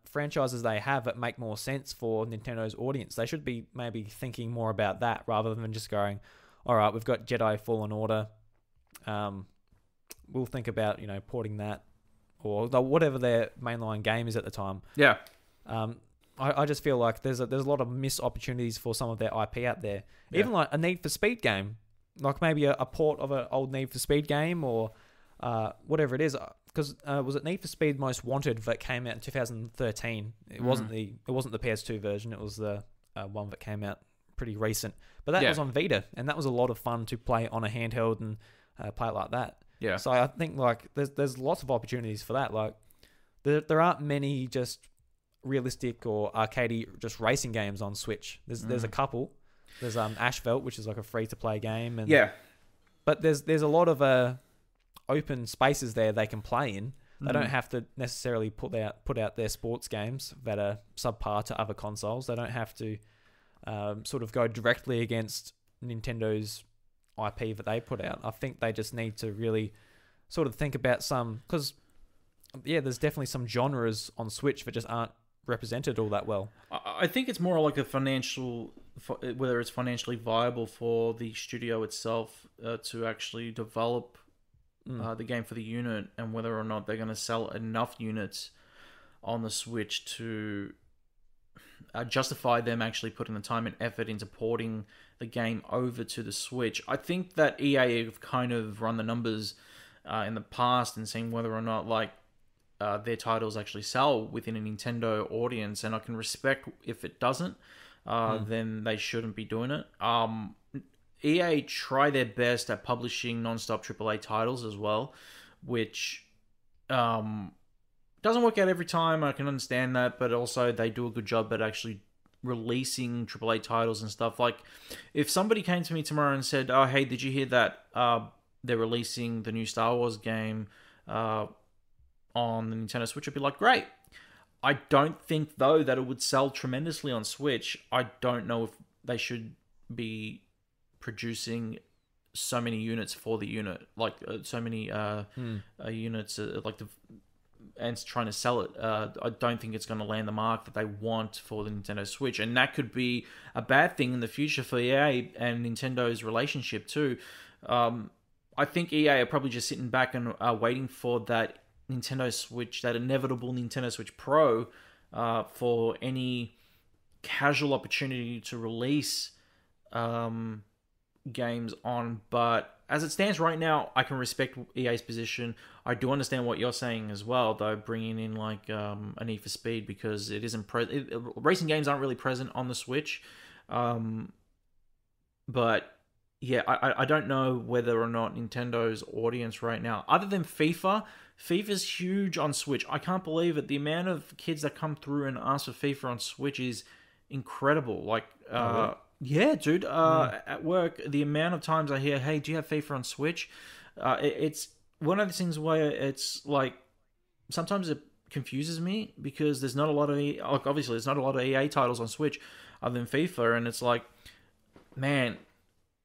franchises they have that make more sense for Nintendo's audience, they should be maybe thinking more about that rather than just going, all right, we've got Jedi Fallen Order. We'll think about porting that or whatever their mainline game is at the time. Yeah. I just feel like there's a lot of missed opportunities for some of their IP out there. Yeah. Even like a Need for Speed game, like maybe a port of an old Need for Speed game or whatever it is. Because was it Need for Speed Most Wanted that came out in 2013? It wasn't the PS2 version. It was the one that came out pretty recent. But that was on Vita, and that was a lot of fun to play on a handheld and play it like that. Yeah. So I think like there's lots of opportunities for that. Like there aren't many just realistic or arcadey just racing games on Switch. There's a couple. There's Asphalt, which is like a free to play game, and but there's a lot of open spaces there they can play in. They don't have to necessarily put out their sports games that are subpar to other consoles. They don't have to sort of go directly against Nintendo's IP that they put out. I think they just need to really sort of think about because there's definitely some genres on Switch that just aren't represented all that well. I think it's more like whether it's financially viable for the studio itself to actually develop the game for the unit, and whether or not they're going to sell enough units on the Switch to justify them actually putting the time and effort into porting the game over to the Switch. I think that EA have kind of run the numbers in the past and seen whether or not their titles actually sell within a Nintendo audience, and I can respect if it doesn't, then they shouldn't be doing it. EA try their best at publishing non-stop AAA titles as well, which doesn't work out every time. I can understand that, but also they do a good job at actually releasing AAA titles and stuff. Like, if somebody came to me tomorrow and said, "Oh, hey, did you hear that they're releasing the new Star Wars game on the Nintendo Switch?" I'd be like, great. I don't think, though, that it would sell tremendously on Switch. I don't know if they should be producing so many units for the unit, so many units, and trying to sell it. I don't think it's going to land the mark that they want for the Nintendo Switch, and that could be a bad thing in the future for EA and Nintendo's relationship too. I think EA are probably just sitting back and waiting for that Nintendo Switch, that inevitable Nintendo Switch Pro, for any casual opportunity to release games on. But as it stands right now, I can respect EA's position. I do understand what you're saying as well, though, bringing in a Need for Speed, because it isn't racing games aren't really present on the Switch. But yeah, I don't know whether or not Nintendo's audience right now, other than FIFA's huge on Switch. I can't believe it. The amount of kids that come through and ask for FIFA on Switch is incredible. Yeah, dude. At work, the amount of times I hear, "Hey, do you have FIFA on Switch?" It's one of those things where it's like, sometimes it confuses me because there's not a lot of obviously there's not a lot of EA titles on Switch other than FIFA, and it's like, man,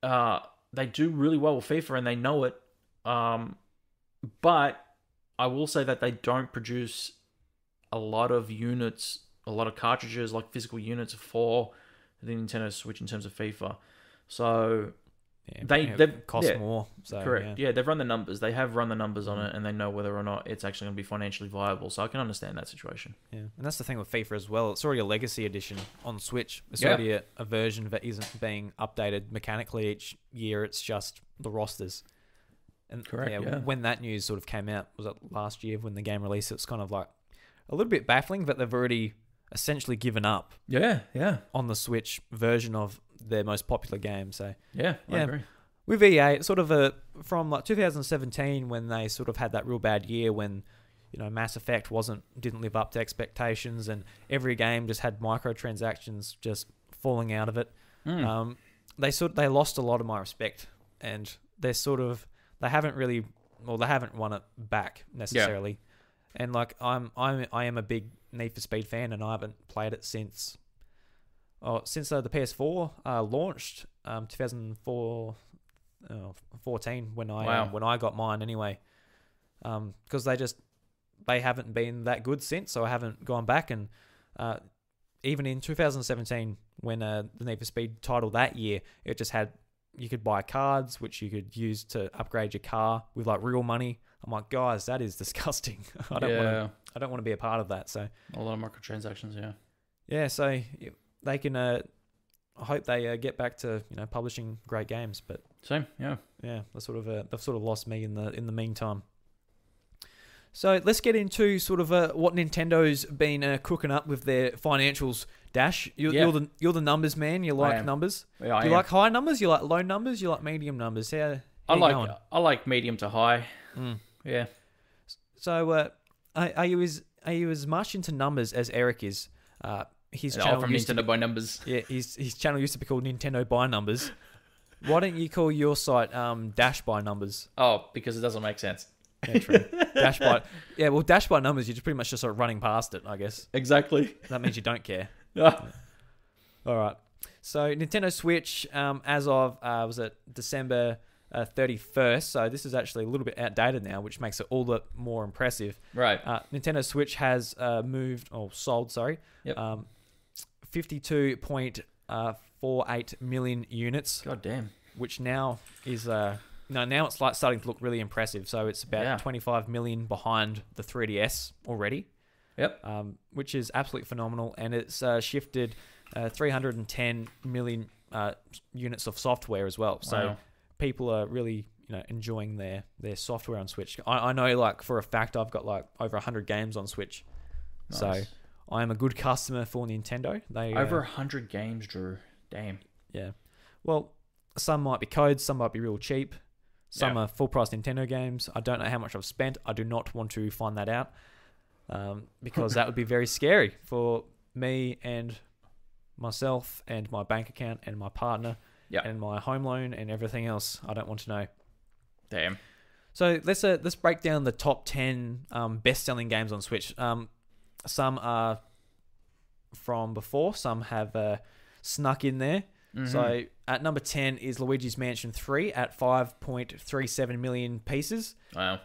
they do really well with FIFA and they know it. But I will say that they don't produce a lot of units, a lot of cartridges, like physical units for the Nintendo Switch in terms of FIFA. So Yeah, they've cost more. So, correct. Yeah, they've run the numbers. They have run the numbers on it, and they know whether or not it's actually going to be financially viable. So I can understand that situation. Yeah, and that's the thing with FIFA as well. It's already a legacy edition on Switch. It's Yeah. already a version that isn't being updated mechanically each year. It's just the rosters. And Correct, yeah. when that news sort of came out, was it last year when the game released? It's kind of like a little bit baffling that they've already essentially given up Yeah. on the Switch version of their most popular game. So I agree. with EA, it's sort of from like 2017 when they sort of had that real bad year when, you know, Mass Effect didn't live up to expectations and every game just had microtransactions just falling out of it. They lost a lot of my respect, and they haven't won it back necessarily. And like I am a big Need for Speed fan, and I haven't played it since the PS4 launched 2014 when I got mine anyway. Because they haven't been that good since, so I haven't gone back. And even in 2017 when the Need for Speed title that year, it just had, you could buy cards which you could use to upgrade your car with like real money. I'm like, guys, that is disgusting. I don't want to be a part of that. So a lot of microtransactions. So they can. I hope they get back to, you know, publishing great games. But Same. Yeah. they've sort of lost me in the meantime. So let's get into sort of what Nintendo's been cooking up with their financials. Dash, you're the numbers man. You like numbers. Yeah, Do you like high numbers? You like low numbers? You like medium numbers? How I going? like medium to high. Yeah. So are you as much into numbers as Eric is? His channel from Nintendo by Numbers. Yeah, his channel used to be called Nintendo by Numbers. Why don't you call your site Dash by Numbers? Oh, because it doesn't make sense. Yeah, true. Dash by Dash by Numbers. You're just pretty much just sort of running past it, I guess. Exactly. That means you don't care. Yeah. All right. So Nintendo Switch, as of was it December 31st. So this is actually a little bit outdated now, which makes it all the more impressive. Right. Nintendo Switch has sold. Sorry. Yep. 52.48 million units. God damn. Which now is now it's like starting to look really impressive. So it's about 25 million behind the 3DS already. Yep. Which is absolutely phenomenal, and it's shifted 310 million units of software as well. So Wow. people are really, you know, enjoying their software on Switch. I know, like, for a fact, I've got like over 100 games on Switch. Nice. So I am a good customer for Nintendo. They over 100 games, Drew. Damn. Yeah. Well, some might be codes, some might be real cheap. Some are full price Nintendo games. I don't know how much I've spent. I do not want to find that out. Because that would be very scary for me and myself and my bank account and my partner and my home loan and everything else. I don't want to know. Damn. So let's break down the top 10 best-selling games on Switch. Some are from before. Some have snuck in there. Mm-hmm. So at number 10 is Luigi's Mansion 3 at 5.37 million pieces. Wow.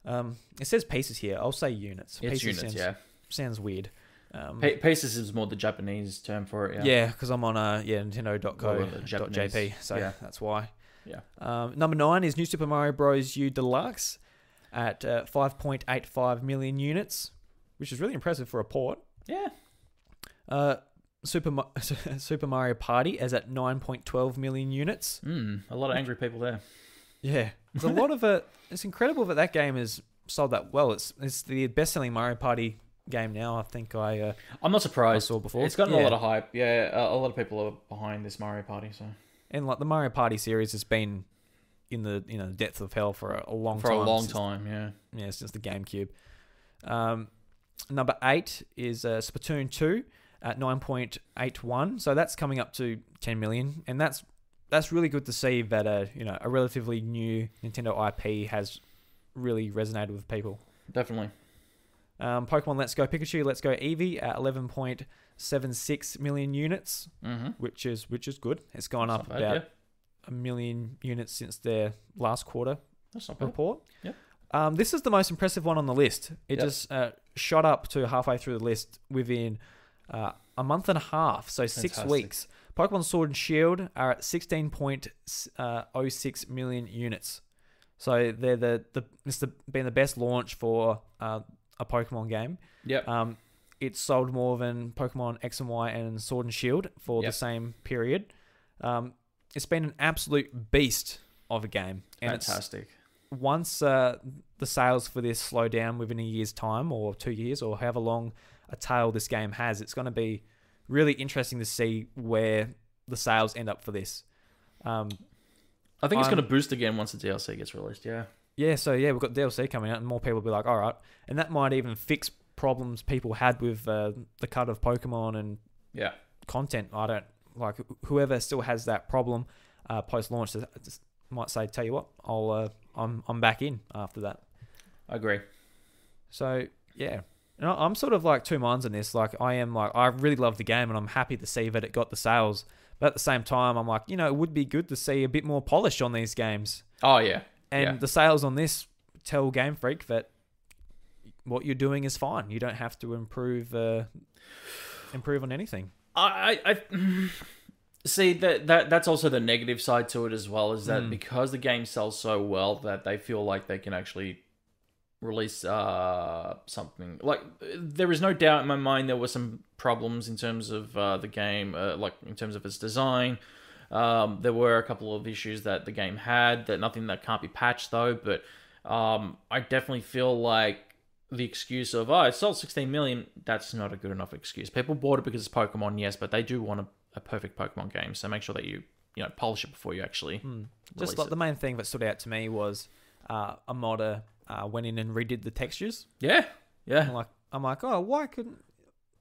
It says pieces here. I'll say units. It's pieces units, sounds weird. Pieces is more the Japanese term for it. Yeah, because I'm on Nintendo.co.jp, so that's why. Yeah. Number 9 is New Super Mario Bros. U Deluxe at 5.85 million units, which is really impressive for a port. Yeah. Super Mario Party is at 9.12 million units. A lot of angry people there. Yeah, there's a lot of it. It's incredible that game has sold that well. It's the best-selling Mario Party game now. I think I'm not surprised. I saw before. It's gotten a lot of hype. Yeah, a lot of people are behind this Mario Party. So, and like the Mario Party series has been in the depths of hell for a long time. For a long time, yeah. Yeah, since the GameCube. Number 8 is Splatoon 2 at 9.81. So that's coming up to 10 million, and that's really good to see that a relatively new Nintendo IP has really resonated with people. Definitely. Pokemon Let's Go Pikachu, Let's Go Eevee at 11.76 million units, which is good. It's gone up about a million units since their last quarter report. Yep. This is the most impressive one on the list. It just shot up to halfway through the list within a month and a half, so 6 Fantastic. weeks. Pokemon Sword and Shield are at 16.06 million units. So they're been the best launch for a Pokemon game. Yep. It's sold more than Pokemon X and Y and Sword and Shield for the same period. It's been an absolute beast of a game. And Fantastic. Once the sales for this slow down within a year's time or 2 years or however long a tail this game has, it's going to be really interesting to see where the sales end up for this. I think it's going to boost again once the DLC gets released, yeah. Yeah, so we've got DLC coming out and more people will be like, all right. And that might even fix problems people had with the cut of Pokemon and content. I don't, like, whoever still has that problem post-launch just might say, tell you what, I'm back in after that. I agree. So, yeah. And I'm sort of like two minds on this. Like, I really love the game and I'm happy to see that it got the sales. But at the same time, I'm like, it would be good to see a bit more polish on these games. Oh, yeah. And the sales on this tell Game Freak that what you're doing is fine. You don't have to improve on anything. I see that's also the negative side to it as well, is that because the game sells so well that they feel like they can actually release something. Like, there is no doubt in my mind there were some problems in terms of the game, like in terms of its design. There were a couple of issues that the game had, nothing that can't be patched though, but I definitely feel like the excuse of, it sold 16 million, that's not a good enough excuse. People bought it because it's Pokemon, yes, but they do want a perfect Pokemon game, so make sure that you polish it before you actually Just like the main thing that stood out to me was a modder went in and redid the textures. Yeah. I'm like, oh, why couldn't,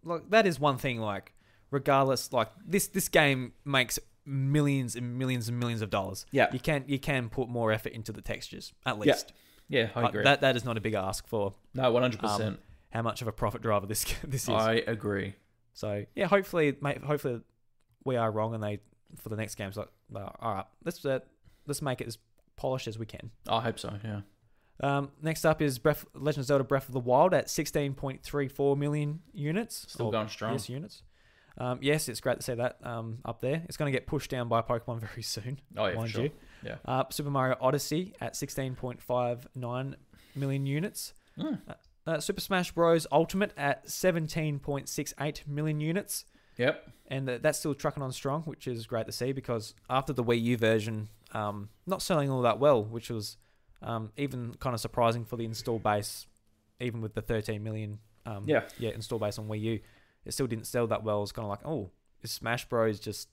like, that is one thing, like, regardless, like, this game makes millions and millions and millions of dollars. Yeah. You can put more effort into the textures, at least. Yeah, I agree. That is not a big ask for. No, 100%. How much of a profit driver this is. I agree. So yeah, hopefully we are wrong, and they for the next games like, all right, let's make it as polished as we can. I hope so. Yeah. Next up is Legend of Zelda Breath of the Wild at 16.34 million units. Still going strong. Yes, units. Yes, it's great to see that up there. It's going to get pushed down by Pokemon very soon. Oh yeah, mind for sure. you. Yeah. Super Mario Odyssey at 16.59 million units. Super Smash Bros. Ultimate at 17.68 million units. Yep. And that's still trucking on strong, which is great to see, because after the Wii U version not selling all that well, which was even kind of surprising for the install base, even with the 13 million install base on Wii U, it still didn't sell that well. It's kind of like, oh, is Smash Bros. Just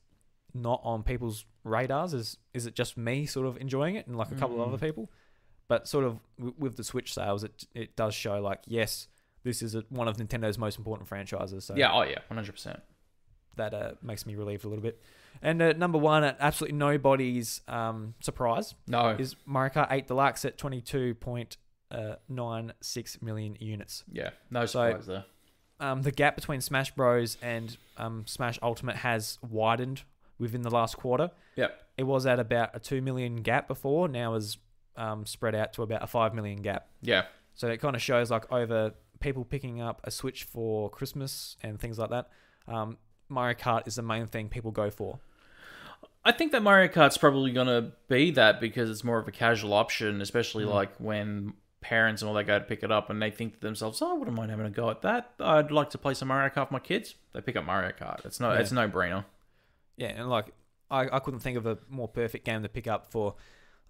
not on people's radars? Is it just me sort of enjoying it and like a couple of other people? But sort of with the Switch sales, it does show like, yes, this is one of Nintendo's most important franchises. So yeah, 100%. That makes me relieved a little bit. And number one, at absolutely nobody's surprise, is Mario Kart 8 Deluxe at 22.96 million units. Yeah, no surprise there. The gap between Smash Bros. And Smash Ultimate has widened within the last quarter. Yep. It was at about a 2 million gap before, now is spread out to about a 5 million gap. Yeah. So it kind of shows like over people picking up a Switch for Christmas and things like that. Mario Kart is the main thing people go for. I think that Mario Kart's probably going to be that because it's more of a casual option, especially like when parents and all they go to pick it up and they think to themselves, oh, I wouldn't mind having a go at that. I'd like to play some Mario Kart with my kids. They pick up Mario Kart. It's a no-brainer. Yeah, and like I couldn't think of a more perfect game to pick up for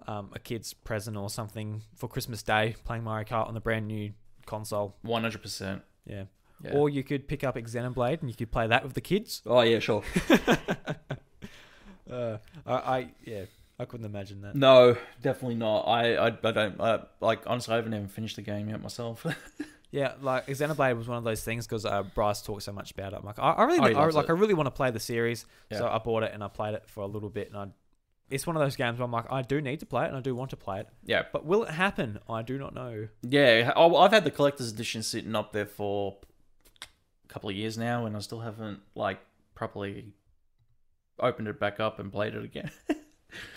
a kid's present or something for Christmas Day, playing Mario Kart on the brand new console. 100%. Yeah. Or you could pick up Xenoblade and you could play that with the kids. Oh, yeah, sure. I couldn't imagine that. No, definitely not. I don't, like, honestly, I haven't even finished the game yet myself. Yeah, like Xenoblade was one of those things because Bryce talked so much about it. I'm like, I really want to play the series. Yeah. So I bought it and I played it for a little bit, and it's one of those games where I'm like, I do need to play it and I do want to play it. Yeah. But will it happen? I do not know. Yeah, I've had the collector's edition sitting up there for a couple of years now, and I still haven't like properly opened it back up and played it again.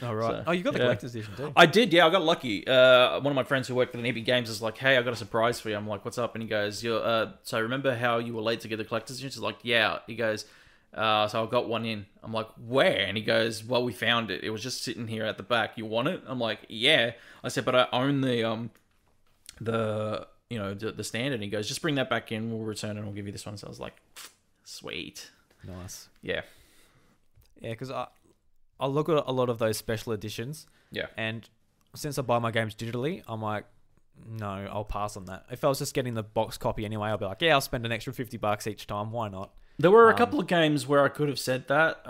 Oh, right. So, Oh, you got the collector's edition too. I did, yeah. I got lucky. One of my friends who worked for the Neighbours Games is like, "Hey, I got a surprise for you." I'm like, "What's up?" And he goes, so remember how you were late to get the collector's edition?" He's like, "Yeah." He goes, "So I got one in." I'm like, "Where?" And he goes, "Well, we found it. It was just sitting here at the back. You want it?" I'm like, "Yeah." I said, "But I own the standard." And he goes, "Just bring that back in. We'll return it and we'll give you this one." So I was like, "Sweet." Nice. Yeah. Yeah, because I look at a lot of those special editions. Yeah. And since I buy my games digitally, I'm like, no, I'll pass on that. If I was just getting the box copy anyway, I'll be like, yeah, I'll spend an extra $50 each time. Why not? There were a couple of games where I could have said that.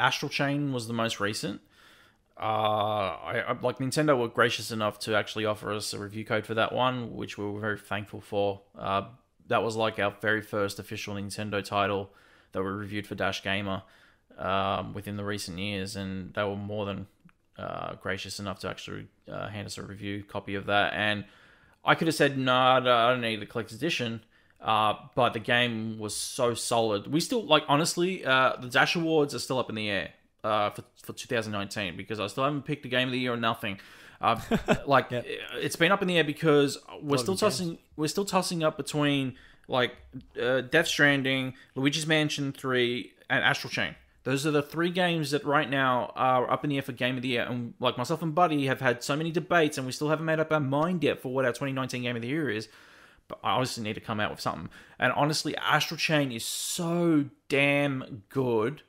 Astral Chain was the most recent. I like Nintendo were gracious enough to actually offer us a review code for that one, which we were very thankful for. That was like our very first official Nintendo title that we reviewed for Dash Gamer within the recent years, and they were more than gracious enough to actually hand us a review copy of that. And I could have said, no, I don't need the collector's edition, but the game was so solid. We still, like, honestly, the Dash Awards are still up in the air for 2019 because I still haven't picked a game of the year or nothing. Like, yep. It's been up in the air because we're still tossing up between like Death Stranding, Luigi's Mansion 3, and Astral Chain. Those are the three games that right now are up in the air for Game of the Year. And like myself and Buddy have had so many debates, and we still haven't made up our mind yet for what our 2019 Game of the Year is. But I obviously need to come out with something. And honestly, Astral Chain is so damn good.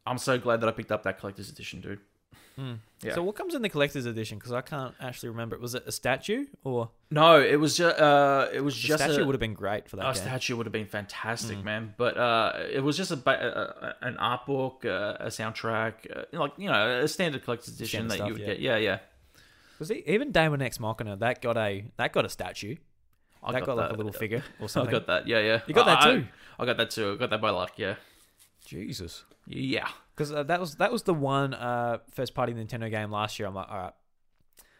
I'm so glad that I picked up that collector's edition, dude. Yeah. So what comes in the collector's edition? Because I can't actually remember. Was it a statue or no? It was just a statue would have been great for that. A statue would have been fantastic, man. But it was just an art book, a soundtrack, like a standard collector's edition that you would get. Yeah. Because even Daemon X Machina that got a statue. That got like a little figure or something. I got that. Yeah. You got that too. I got that too. I got that by luck. Yeah. Jesus. Yeah. Because that was the one first party Nintendo game last year. I'm like, all right,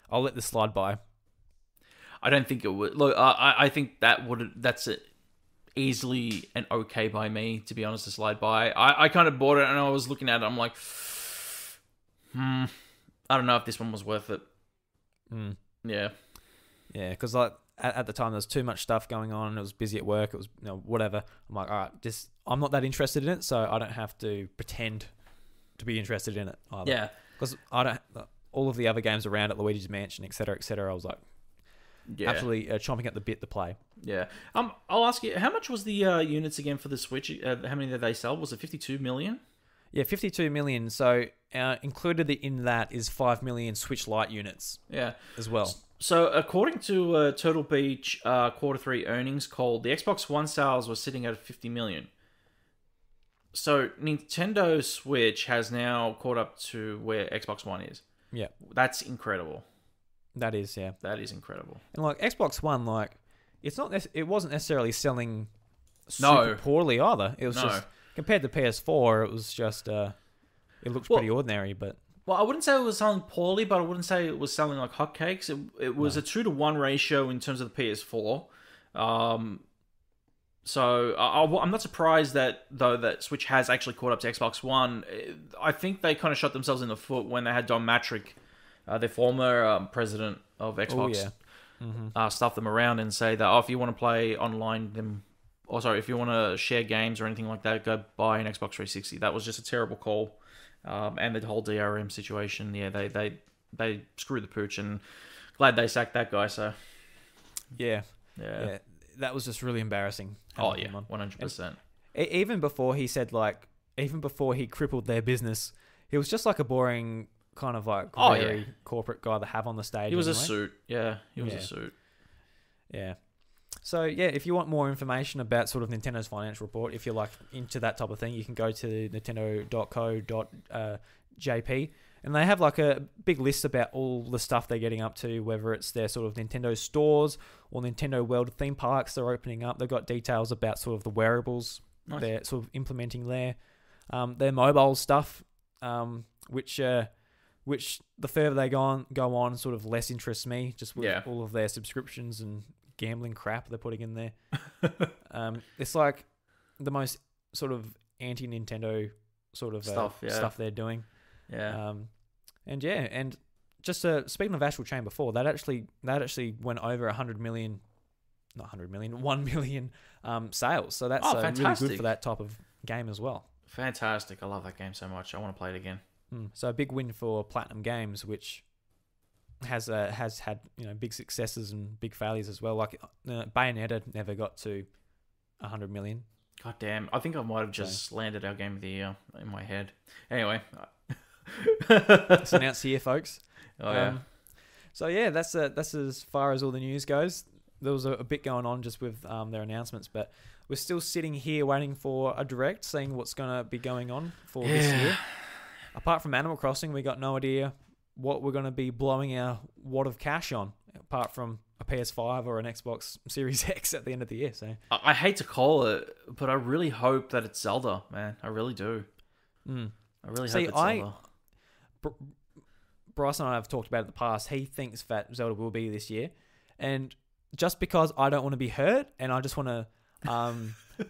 I'll let this slide by. I don't think it would. Look, I think that's it. Easily and okay by me, to be honest, to slide by. I kind of bought it and I was looking at it. I'm like, I don't know if this one was worth it. Yeah. Yeah, because like at the time there was too much stuff going on. It was busy at work. It was whatever. I'm like, all right, I'm not that interested in it, so I don't have to pretend to be interested in it either. Yeah, because I don't. All of the other games around it, Luigi's Mansion, etc., I was like, absolutely chomping at the bit to play. Yeah. I'll ask you, how much was the units again for the Switch? How many did they sell? Was it 52 million? Yeah, 52 million. So included in that is 5 million Switch Lite units. Yeah, as well. So according to Turtle Beach Q3 earnings call, the Xbox One sales were sitting at 50 million. So Nintendo Switch has now caught up to where Xbox One is. Yeah. That's incredible. That is, yeah. That is incredible. And like Xbox One, like it wasn't necessarily selling super poorly either. It was just compared to PS4, it was just it looks pretty ordinary, but well, I wouldn't say it was selling poorly, but I wouldn't say it was selling like hotcakes. It was a 2-to-1 ratio in terms of the PS4. So I'm not surprised that Switch has actually caught up to Xbox One. I think they kind of shot themselves in the foot when they had Don Matrick, their former president of Xbox, stuff them around and say that if you want to play online, if you want to share games or anything like that, go buy an Xbox 360. That was just a terrible call. And the whole DRM situation, yeah, they screwed the pooch, and glad they sacked that guy. So, yeah, that was just really embarrassing. Oh yeah, 100%. Even before he said even before he crippled their business, he was just like a boring kind of like very corporate guy to have on the stage. He was a suit, he was a suit. Yeah. So, yeah, if you want more information about sort of Nintendo's financial report, if you're like into that type of thing, you can go to nintendo.co.jp, and they have like a big list about all the stuff they're getting up to, whether it's their sort of Nintendo stores or Nintendo World theme parks they're opening up. They've got details about sort of the wearables they're sort of implementing there. Their mobile stuff, which the further they go on, sort of less interests me, just with all of their subscriptions and gambling crap they're putting in there. It's like the most sort of anti-Nintendo sort of stuff they're doing. Yeah. And yeah, and just speaking of Astral Chain before, that actually went over 100 million, not 100 million, 1 million sales. So that's really good for that type of game as well. Fantastic. I love that game so much. I want to play it again. So a big win for Platinum Games, which has had big successes and big failures as well. Like Bayonetta never got to 100 million. God damn. I think I might have just landed our game of the year in my head. Anyway. It's announced here, folks. Oh, yeah. So yeah, that's as far as all the news goes. There was a bit going on just with their announcements, but we're still sitting here waiting for a direct, seeing what's going to be going on for this year. Apart from Animal Crossing, we got no idea what we're going to be blowing our wad of cash on, apart from a PS5 or an Xbox Series X at the end of the year. So I hate to call it, but I really hope that it's Zelda, man. I really do. I really hope it's Zelda. Bryce and I have talked about it in the past. He thinks that Zelda will be this year. And just because I don't want to be hurt and I just want to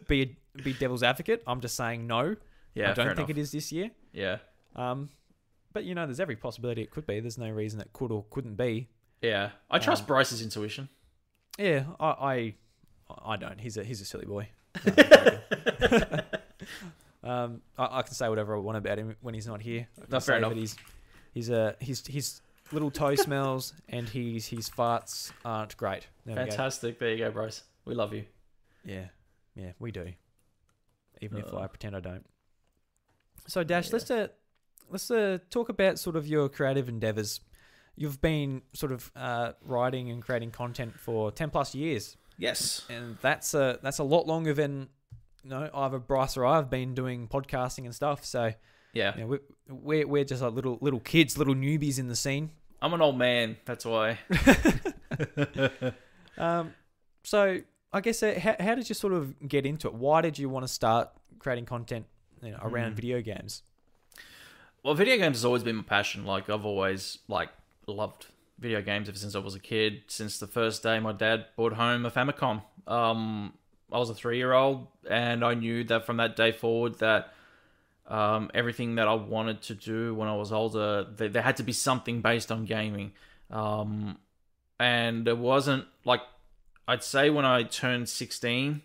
be devil's advocate, I'm just saying no. Yeah, I don't think it is this year. Yeah. But, there's every possibility it could be. There's no reason it could or couldn't be. Yeah. I trust Bryce's intuition. Yeah, I don't. He's a silly boy. I can say whatever I want about him when he's not here. No, fair enough. His little toe smells and his farts aren't great. Fantastic. There you go, Bryce. We love you. Yeah, we do. Even if I pretend I don't. So Dash, let's talk about sort of your creative endeavors. You've been sort of writing and creating content for 10 plus years. Yes, and that's a lot longer than either Bryce or I have been doing podcasting and stuff. So yeah, we're just like little kids, little newbies in the scene. I'm an old man, that's why. So I guess how did you sort of get into it? Why did you want to start creating content around video games? Well, video games has always been my passion. Like I've always loved video games ever since I was a kid. Since the first day my dad brought home a Famicom. I was a 3-year-old, and I knew that from that day forward that everything that I wanted to do when I was older, there had to be something based on gaming. And it wasn't like, I'd say when I turned 16,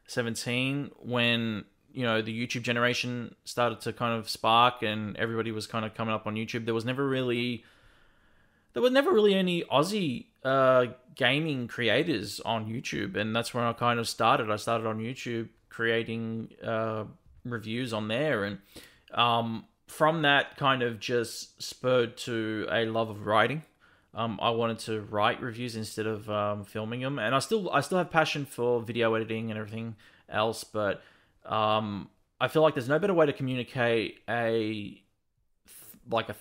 17, when, the YouTube generation started to kind of spark and everybody was kind of coming up on YouTube, there was never really any Aussie gaming creators on YouTube, and that's when I kind of started. I started on YouTube creating reviews on there, and from that kind of just spurred to a love of writing. I wanted to write reviews instead of filming them, and I still have passion for video editing and everything else, but I feel like there's no better way to communicate a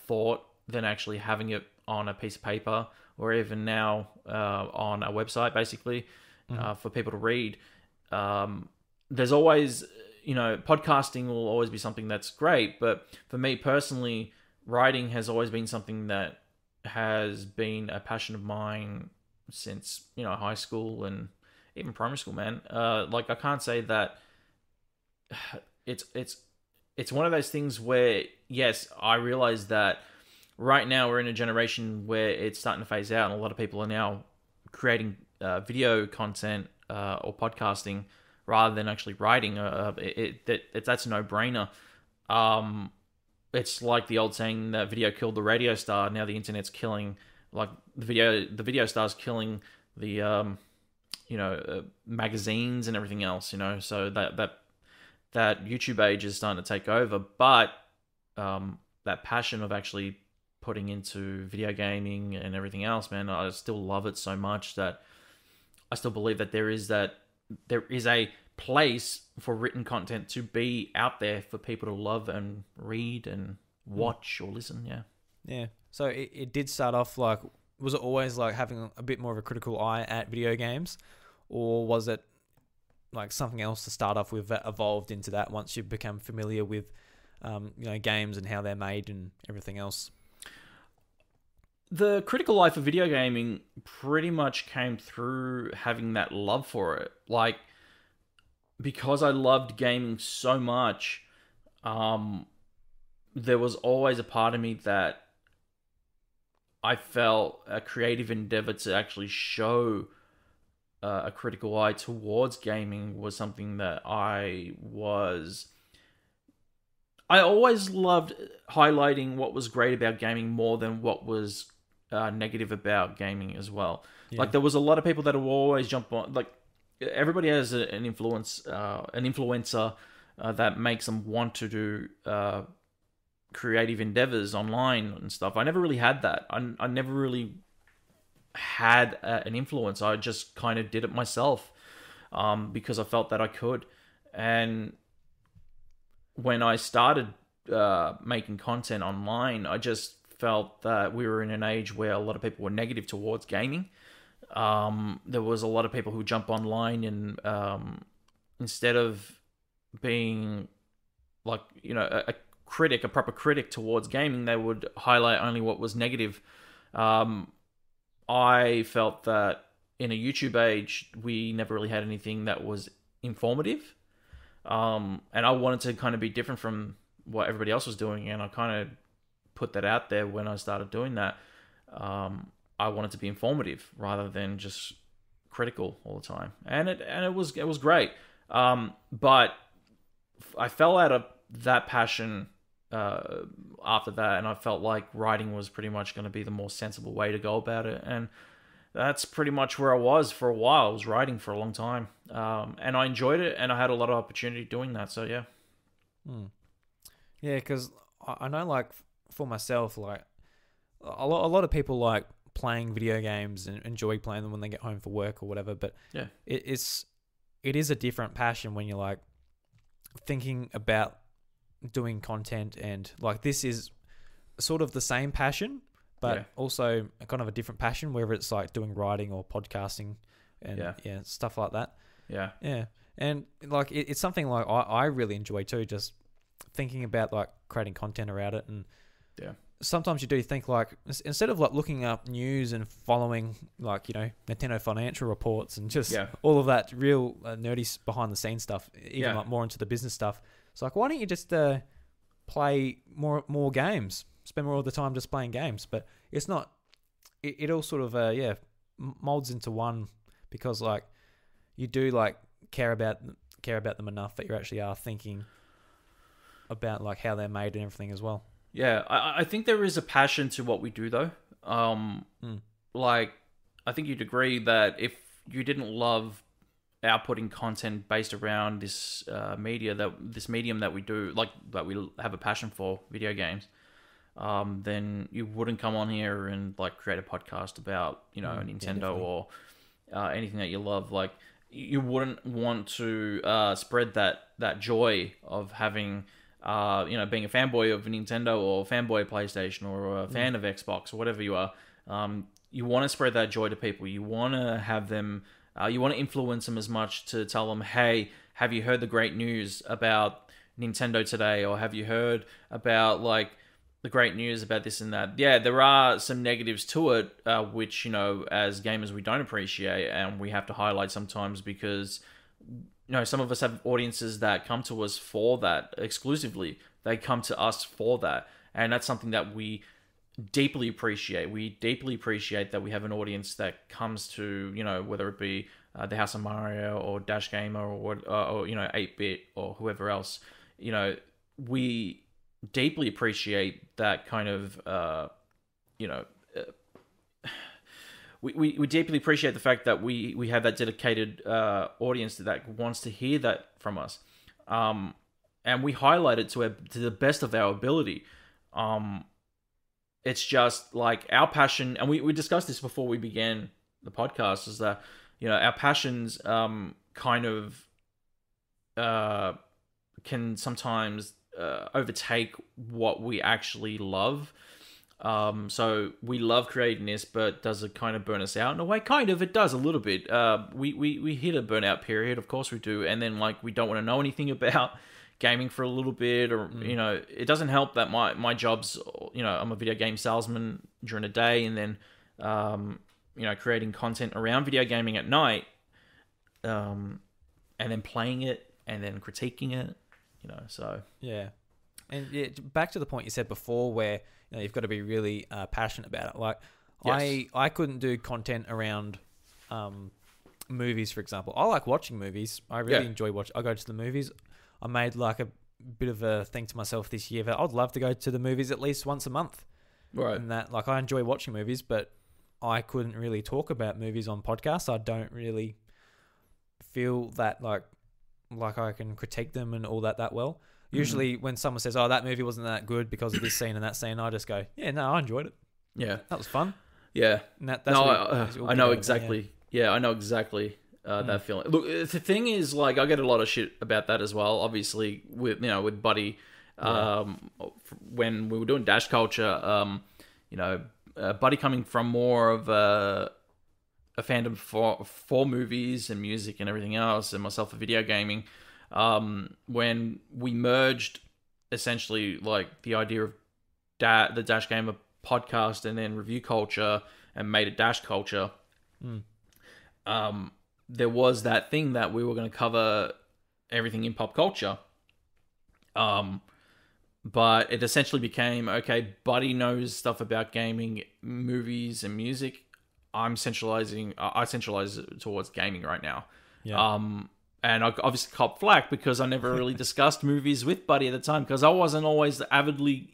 thought than actually having it on a piece of paper, or even now on a website, basically, for people to read. There's always, podcasting will always be something that's great, but for me personally, writing has always been something that has been a passion of mine since, high school and even primary school, man. I can't say that it's one of those things where, yes, I realize that right now we're in a generation where it's starting to phase out, and a lot of people are now creating video content or podcasting rather than actually writing. That's a no-brainer. It's like the old saying that video killed the radio star. Now the internet's killing, the video star's killing the magazines and everything else. So that YouTube age is starting to take over, but that passion of actually putting into video gaming and everything else, man, I still love it so much that I still believe that there is a place for written content to be out there for people to love and read and watch or listen. Yeah. So it did start off was it always having a bit more of a critical eye at video games, or was it something else to start off with that evolved into that once you become familiar with games and how they're made and everything else? The critical eye for video gaming pretty much came through having that love for it. Because I loved gaming so much, there was always a part of me that I felt a creative endeavor to actually show a critical eye towards gaming was something that I always loved highlighting what was great about gaming more than what was negative about gaming as well. Yeah. Like there was a lot of people that will always jump on. Like everybody has an influencer that makes them want to do creative endeavors online and stuff. I never really had that. I never really had an influence. I just kind of did it myself because I felt that I could. And when I started making content online, I just felt that we were in an age where a lot of people were negative towards gaming. There was a lot of people who jump online and instead of being like, a proper critic towards gaming, they would highlight only what was negative. I felt that in a YouTube age, we never really had anything that was informative. And I wanted to kind of be different from what everybody else was doing, and I kind of put that out there when I started doing that. I wanted to be informative rather than just critical all the time, and it was great. But I fell out of that passion after that, and I felt like writing was pretty much going to be the more sensible way to go about it, and that's pretty much where I was for a while. I was writing for a long time, and I enjoyed it, and I had a lot of opportunity doing that. So yeah. Yeah, because I know, like, for myself, like, a lot of people like playing video games and enjoy playing them when they get home for work or whatever, but yeah, it is a different passion when you're like thinking about doing content, and like this is sort of the same passion, but also kind of a different passion, whether it's like doing writing or podcasting and stuff like that. Yeah. And like it's something like I really enjoy too, just thinking about like creating content around it. And sometimes you do think like, instead of like looking up news and following like, Nintendo financial reports and just all of that real nerdy behind the scenes stuff, even like more into the business stuff, it's like, why don't you just play more games, spend more of the time just playing games? But it's not, it all sort of molds into one, because like you do like care about them enough that you actually are thinking about like how they're made and everything as well. Yeah, I think there is a passion to what we do though. Like I think you'd agree that if you didn't love outputting content based around this medium that we do, like that we have a passion for, video games, then you wouldn't come on here and like create a podcast about Nintendo or anything that you love. Like you wouldn't want to spread that joy of having being a fanboy of Nintendo or fanboy of PlayStation or a fan of Xbox or whatever you are. You want to spread that joy to people. You want to have them. You want to influence them as much to tell them, hey, have you heard the great news about Nintendo today? Or have you heard about like the great news about this and that? Yeah, there are some negatives to it, which, as gamers, we don't appreciate, and we have to highlight sometimes because, some of us have audiences that come to us for that exclusively. They come to us for that. And that's something that we deeply appreciate. We deeply appreciate that we have an audience that comes to, whether it be the House of Mario or Dash Gamer or 8-Bit or whoever else. We deeply appreciate that kind of, we deeply appreciate the fact that we have that dedicated audience that wants to hear that from us. And we highlight it to the best of our ability. It's just like our passion, and we discussed this before we began the podcast, is that, our passions kind of can sometimes overtake what we actually love. So we love creating this, but does it kind of burn us out? In a way, kind of, it does a little bit. We hit a burnout period, of course we do, and then like we don't want to know anything about gaming for a little bit, or it doesn't help that my job's, I'm a video game salesman during the day, and then creating content around video gaming at night, and then playing it and then critiquing it, so yeah. And back to the point you said before, where you've got to be really passionate about it. Like Yes. I couldn't do content around movies, for example. I like watching movies. I really enjoy watch. I go to the movies. I made like a bit of a thing to myself this year that I'd love to go to the movies at least once a month. Right. And that, like, I enjoy watching movies, but I couldn't really talk about movies on podcasts. I don't really feel that like I can critique them and all that well. Usually when someone says, "Oh, that movie wasn't that good because of this scene and that scene," I just go, "Yeah, no, I enjoyed it. Yeah. That was fun." Yeah. And that's I know exactly. Yeah, I know exactly that feeling. Look, the thing is, like, I get a lot of shit about that as well. Obviously, with Buddy, when we were doing Dash Culture, Buddy coming from more of a fandom for movies and music and everything else, and myself for video gaming. When we merged, essentially, like the idea of the Dash Gamer podcast and then review culture and made it Dash Culture. There was that thing that we were going to cover everything in pop culture. But it essentially became, okay, Buddy knows stuff about gaming, movies, and music. I centralize it towards gaming right now. Yeah. And I obviously cop flack because I never really discussed movies with Buddy at the time because I wasn't always avidly,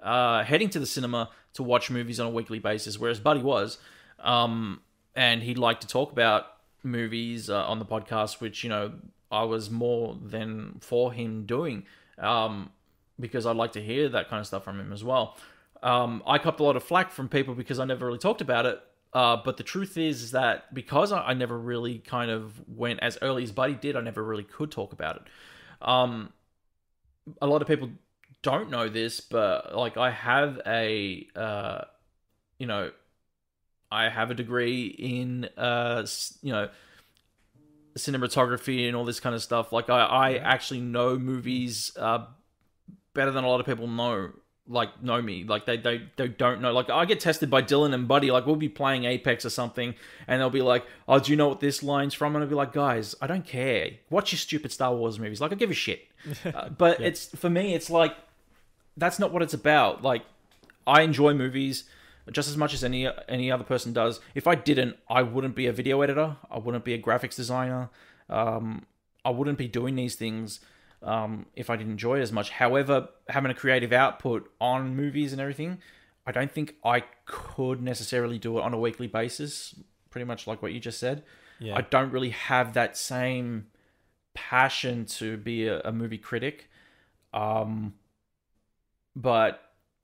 heading to the cinema to watch movies on a weekly basis, whereas Buddy was. And he'd like to talk about movies on the podcast, which, I was more than for him doing. Because I'd like to hear that kind of stuff from him as well. I copped a lot of flack from people because I never really talked about it. But the truth is that because I never really kind of went as early as Buddy did, I never really could talk about it. A lot of people don't know this, but like I have a degree in cinematography and all this kind of stuff. Like I actually know movies better than a lot of people know me. Like they don't know. Like I get tested by Dylan and Buddy. Like we'll be playing Apex or something, and they'll be like, "Oh, do you know what this line's from?" And I'll be like, "Guys, I don't care. Watch your stupid Star Wars movies. Like I give a shit." But it's for me, it's like that's not what it's about. Like I enjoy movies just as much as any other person does. If I didn't, I wouldn't be a video editor. I wouldn't be a graphics designer. I wouldn't be doing these things. If I didn't enjoy it as much. However, having a creative output on movies and everything, I don't think I could necessarily do it on a weekly basis, pretty much like what you just said. Yeah. I don't really have that same passion to be a movie critic. But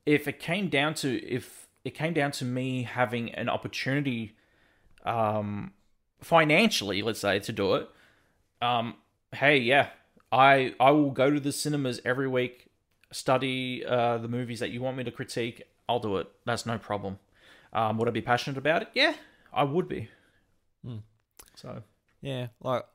if it came down to me having an opportunity financially, let's say, to do it, hey, yeah, I will go to the cinemas every week, study the movies that you want me to critique. I'll do it. That's no problem. Would I be passionate about it? Yeah, I would be. So yeah, like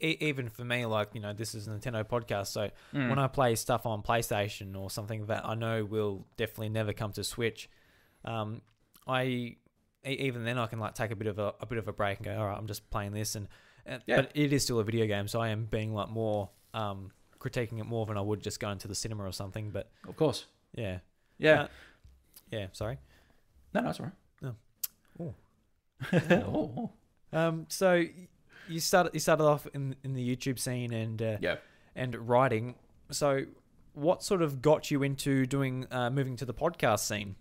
even for me, like this is a Nintendo podcast, so when I play stuff on PlayStation or something that I know will definitely never come to Switch, even then I can like take a bit of a break and go, all right, I'm just playing this but it is still a video game, so I am being like more critiquing it more than I would just going to the cinema or something. But of course, yeah. Sorry. No, it's all right. Oh. So you started off in the YouTube scene and writing. So what sort of got you into doing moving to the podcast scene?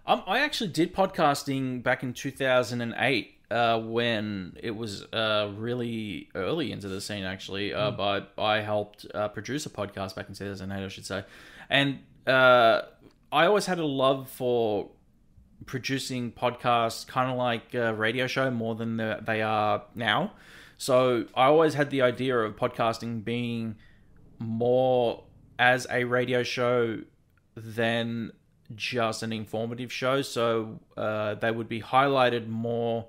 I actually did podcasting back in 2008 when it was really early into the scene, actually. But I helped produce a podcast back in 2008, I should say. And I always had a love for producing podcasts, kind of like a radio show, more than they are now. So I always had the idea of podcasting being more as a radio show than just an informative show. So they would be highlighted more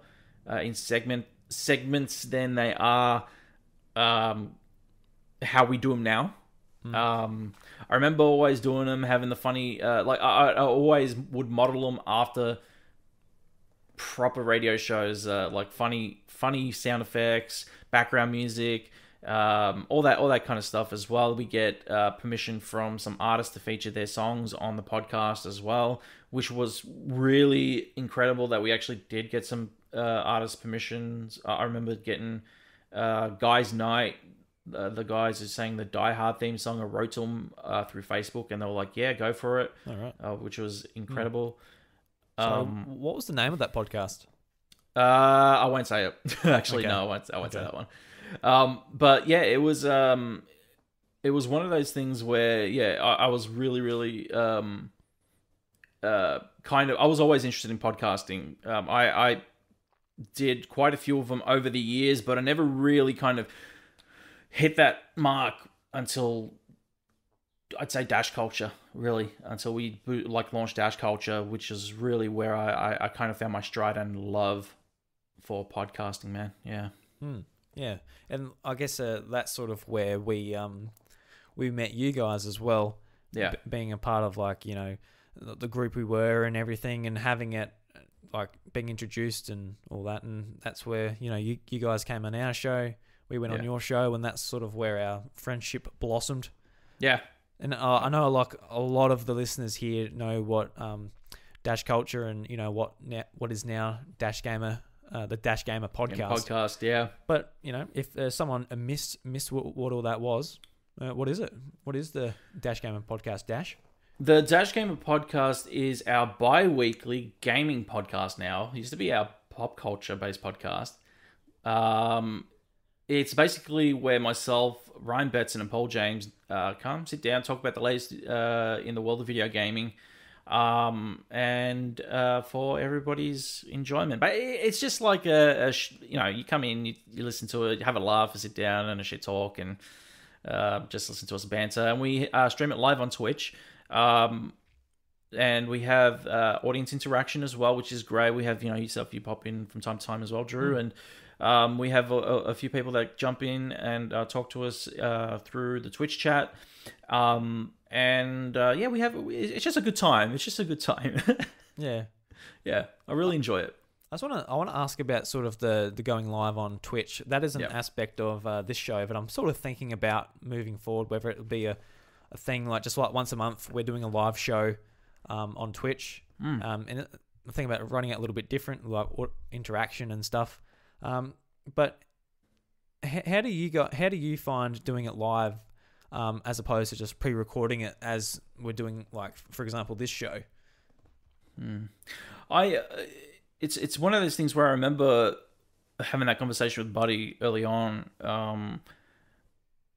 in segments than they are how we do them now. I remember always doing them, having the funny I always would model them after proper radio shows, like funny sound effects, background music, all that kind of stuff as well. We get permission from some artists to feature their songs on the podcast as well, which was really incredible that we actually did get some artist permissions. I remember getting Guys Night, the guys who sang the Die Hard theme song. I wrote to them through Facebook, and they were like, "Yeah, go for it," All right. which was incredible. So, what was the name of that podcast? I won't say it. Actually, Okay. no, I won't say that one. But yeah, it was one of those things where I was really I was always interested in podcasting. I did quite a few of them over the years, but I never really kind of hit that mark until I'd say Dash Culture, really, until we launched Dash Culture, which is really where I kind of found my stride and love for podcasting, man. Yeah. Yeah, and I guess that's sort of where we met you guys as well. Yeah. Being a part of the group we were and everything, and having it being introduced and all that, and that's where you guys came on our show, we went on your show, and that's sort of where our friendship blossomed. Yeah. And I know a lot of the listeners here know what Dash Culture and what is now Dash Gamer, the Dash Gamer podcast. Yeah. But if someone missed what all that was, what is it? What is the Dash Gamer podcast, Dash? The Dash Gamer podcast is our bi-weekly gaming podcast now. It used to be our pop culture-based podcast. It's basically where myself, Ryan Betson, and Paul James come sit down, talk about the latest in the world of video gaming, and for everybody's enjoyment. But it's just like you come in, you listen to it, you have a laugh, you sit down and a shit talk, and just listen to us banter. And we stream it live on Twitch. And we have audience interaction as well, which is great. We have yourself, you pop in from time to time as well, Drew, and we have a few people that jump in and talk to us through the Twitch chat. We have. It's just a good time. It's just a good time. Yeah, yeah. I really enjoy it. I want to ask about sort of the going live on Twitch. That is an aspect of this show, but I'm sort of thinking about moving forward, whether it would be a thing like once a month we're doing a live show on Twitch, and I'm thinking about running it a little bit different, like interaction and stuff. But how do you find doing it live, as opposed to just pre-recording it as we're doing, like, for example, this show? It's one of those things where I remember having that conversation with Buddy early on,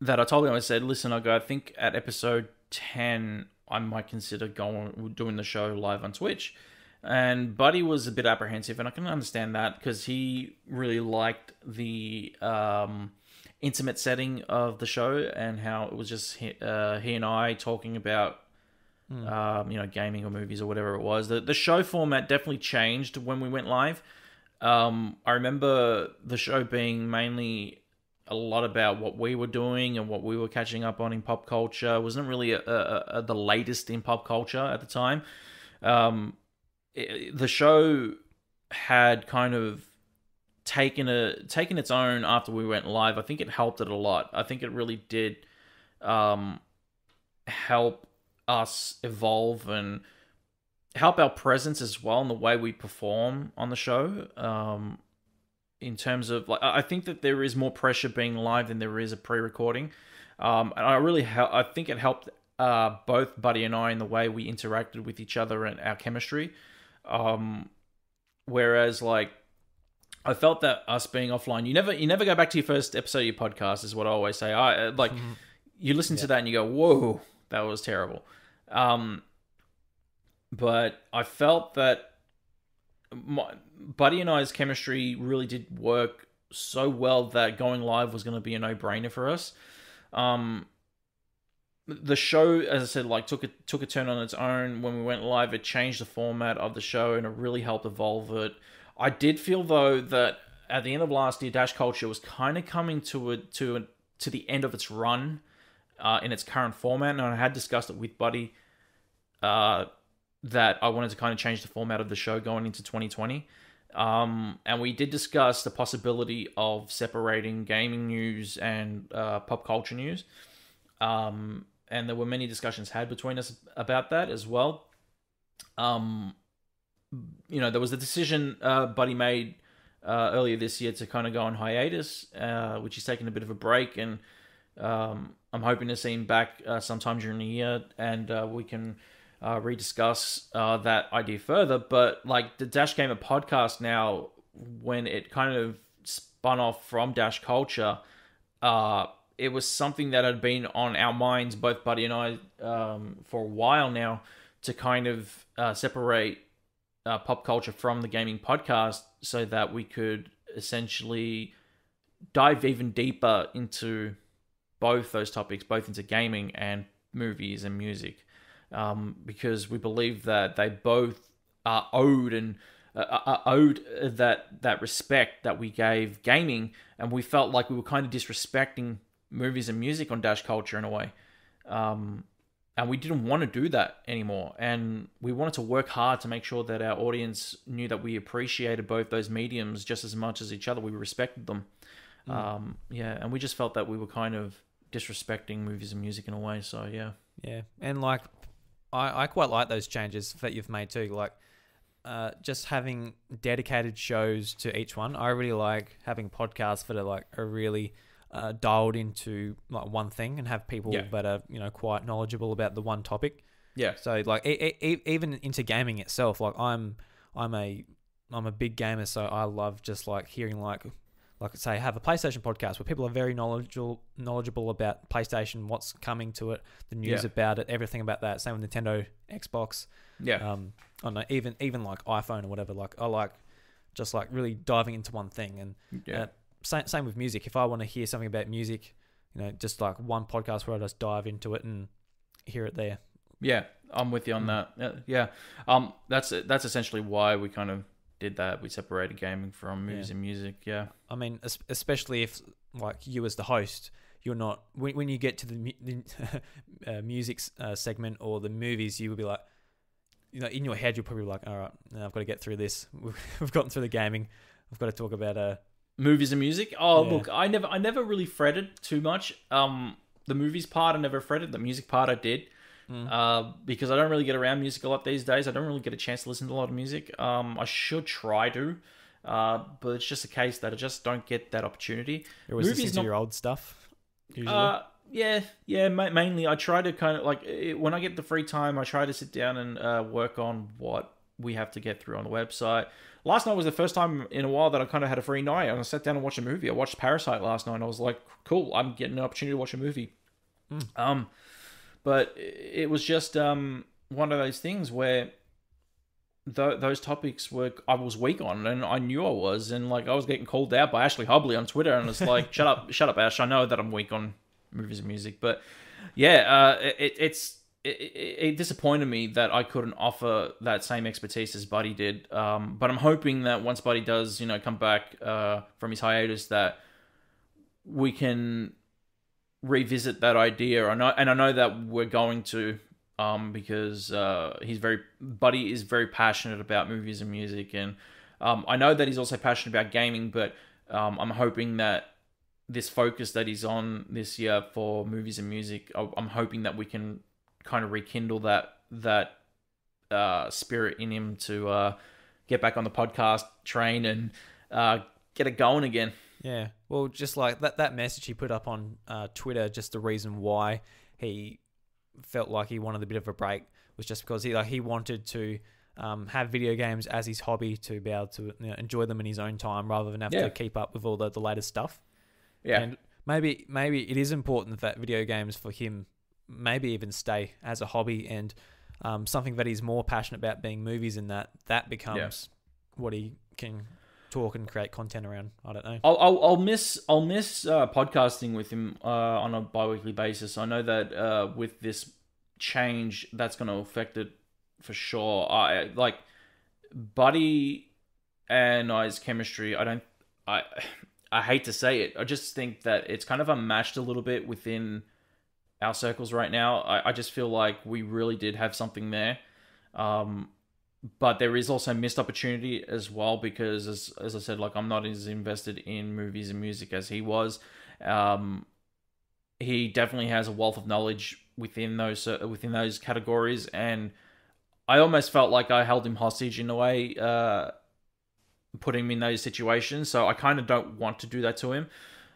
that I told him, I said, listen, I think at episode 10 I might consider doing the show live on Twitch. And Buddy was a bit apprehensive, and I can understand that because he really liked the intimate setting of the show and how it was just he and I talking about gaming or movies or whatever it was. The show format definitely changed when we went live. I remember the show being mainly a lot about what we were doing and what we were catching up on in pop culture. It wasn't really the latest in pop culture at the time. The show had kind of taken its own after we went live. I think it helped it a lot. I think it really did help us evolve and help our presence as well in the way we perform on the show. In terms of, like, I think that there is more pressure being live than there is a pre-recording. And I think it helped both Buddy and I in the way we interacted with each other and our chemistry. Whereas, like, I felt that us being offline, you never go back to your first episode of your podcast, is what I always say. You listen to that and you go, whoa, that was terrible. But I felt that Buddy and I's chemistry really did work so well that going live was going to be a no-brainer for us. The show, as I said, like took a turn on its own when we went live. It changed the format of the show and it really helped evolve it. I did feel though that at the end of last year, Dash Culture was kind of coming to the end of its run in its current format, and I had discussed it with Buddy that I wanted to kind of change the format of the show going into 2020. And we did discuss the possibility of separating gaming news and pop culture news. And there were many discussions had between us about that as well. There was a decision Buddy made earlier this year to kind of go on hiatus, which he's taking a bit of a break, and I'm hoping to see him back sometime during the year, and we can rediscuss that idea further. But like the Dash Gamer podcast now, when it kind of spun off from Dash Culture, it was something that had been on our minds, both Buddy and I, for a while now, to kind of separate pop culture from the gaming podcast so that we could essentially dive even deeper into both those topics, both into gaming and movies and music, because we believe that they both are owed that respect that we gave gaming, and we felt like we were kind of disrespecting movies and music on Dash Culture in a way. And we didn't want to do that anymore. And we wanted to work hard to make sure that our audience knew that we appreciated both those mediums just as much as each other. We respected them. And we just felt that we were kind of disrespecting movies and music in a way. So, yeah. Yeah. And, like, I quite like those changes that you've made too. Like, just having dedicated shows to each one. I really like having podcasts that are really dialed into like one thing and have people that are quite knowledgeable about the one topic. Yeah. So like even into gaming itself, like I'm a big gamer, so I love just like hearing like say have a PlayStation podcast where people are very knowledgeable about PlayStation, what's coming to it, the news about it, everything about that. Same with Nintendo, Xbox. Yeah. I don't know, even like iPhone or whatever. Like I like just like really diving into one thing and. Same with music. If I want to hear something about music, just like one podcast where I just dive into it and hear it there. Yeah, I'm with you on that. Yeah. That's essentially why we kind of did that. We separated gaming from movies and music. Yeah. I mean, especially if like you as the host, you're not when you get to the music segment or the movies, you will be like, in your head, you're probably like, all right, now I've got to get through this. We've gotten through the gaming. I've got to talk about movies and music. Look, I never really fretted too much. The movies part I never fretted. The music part I did, because I don't really get around music a lot these days. I don't really get a chance to listen to a lot of music. I should try to, but it's just a case that I just don't get that opportunity. You're always listening to your old stuff. Usually. Yeah. Mainly, I try to kind of like when I get the free time, I try to sit down and work on what we have to get through on the website. Last night was the first time in a while that I kind of had a free night, and I sat down and watched a movie. I watched Parasite last night, and I was like, cool, I'm getting an opportunity to watch a movie. But it was just one of those things where those topics I was weak on, and I knew I was, and like I was getting called out by Ashley Hobley on Twitter, and it's like, shut up, Ash. I know that I'm weak on movies and music, but yeah, it disappointed me that I couldn't offer that same expertise as Buddy did. But I'm hoping that once Buddy does, come back from his hiatus, that we can revisit that idea. I know that we're going to, because Buddy is very passionate about movies and music, and I know that he's also passionate about gaming. But I'm hoping that this focus that he's on this year for movies and music, I'm hoping that we can kind of rekindle that spirit in him to get back on the podcast train and get it going again. Yeah, well, just like that message he put up on Twitter, just the reason why he felt like he wanted a bit of a break was just because he wanted to have video games as his hobby, to be able to enjoy them in his own time rather than have to keep up with all the latest stuff. Yeah, and maybe it is important that video games for him maybe even stay as a hobby, and something that he's more passionate about being movies, and that becomes what he can talk and create content around. I don't know. I'll miss podcasting with him on a bi-weekly basis. I know that with this change, that's going to affect it for sure. I like Buddy and I's chemistry. I hate to say it. I just think that it's kind of unmatched a little bit within our circles right now. I just feel like we really did have something there. but there is also missed opportunity as well because, as I said, like I'm not as invested in movies and music as he was. He definitely has a wealth of knowledge within those categories, and I almost felt like I held him hostage in a way, putting him in those situations. So I kind of don't want to do that to him,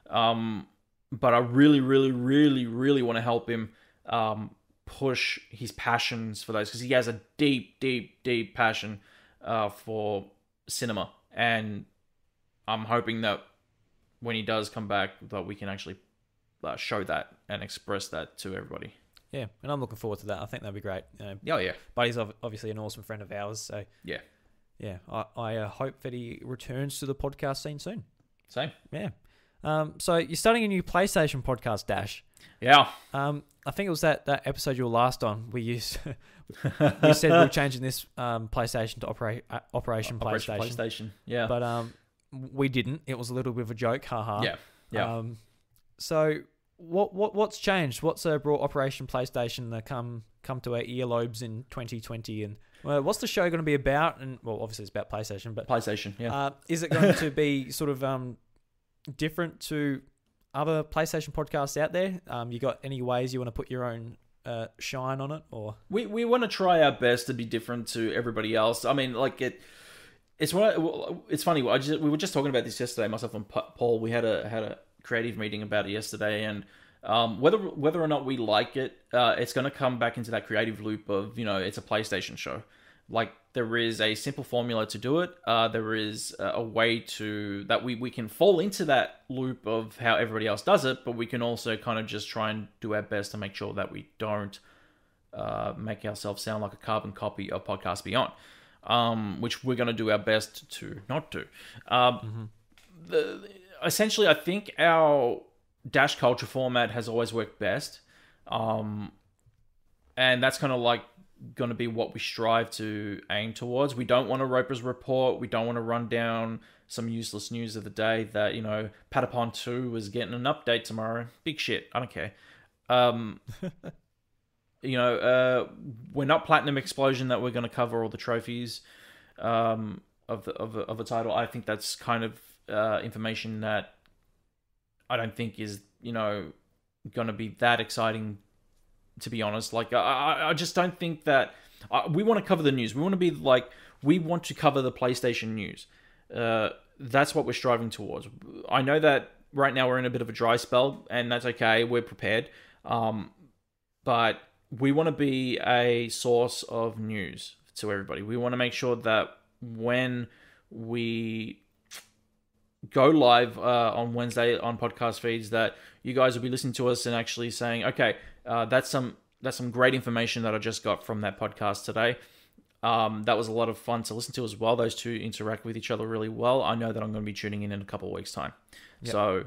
but I really, really, really, really want to help him push his passions for those, because he has a deep, deep, deep passion for cinema, and I'm hoping that when he does come back, that we can actually show that and express that to everybody. Yeah, and I'm looking forward to that. I think that'd be great. Oh yeah, Buddy's obviously an awesome friend of ours, so yeah. I hope that he returns to the podcast scene soon. Same. Yeah. So you're starting a new PlayStation podcast, Dash. Yeah. I think it was that episode you were last on. You said we were changing this PlayStation to Operation PlayStation. Yeah. But we didn't. It was a little bit of a joke. Haha. Yeah. Yeah. So what's changed? What's brought Operation PlayStation to come to our earlobes in 2020? And what's the show going to be about? And well, obviously it's about PlayStation, but PlayStation. Yeah. Is it going to be sort of different to other PlayStation podcasts out there? You got any ways you want to put your own shine on it, or we want to try our best to be different to everybody else. I mean, like it's funny. We were just talking about this yesterday. Myself and Paul, we had a creative meeting about it yesterday, and whether or not we like it, it's going to come back into that creative loop of, it's a PlayStation show. Like, there is a simple formula to do it. There is a way that we can fall into that loop of how everybody else does it, but we can also kind of just try and do our best to make sure that we don't make ourselves sound like a carbon copy of Podcast Beyond, which we're going to do our best to not do. Essentially, I think our Dash Culture format has always worked best, and that's kind of like going to be what we strive to aim towards. We don't want a Roper's Report. We don't want to run down some useless news of the day that, Patapon 2 was getting an update tomorrow. Big shit. I don't care. We're not Platinum Explosion that we're going to cover all the trophies of the title. I think that's kind of information that I don't think is, going to be that exciting, to be honest. Like, I just don't think that we want to cover the news. We want to be like, we want to cover the PlayStation news. That's what we're striving towards. I know that right now we're in a bit of a dry spell, and that's okay. We're prepared. But we want to be a source of news to everybody. We want to make sure that when we go live on Wednesday on podcast feeds, that you guys will be listening to us and actually saying, okay, that's some great information that I just got from that podcast today. That was a lot of fun to listen to as well. Those two interact with each other really well. I know that I'm going to be tuning in a couple of weeks' time. Yep. So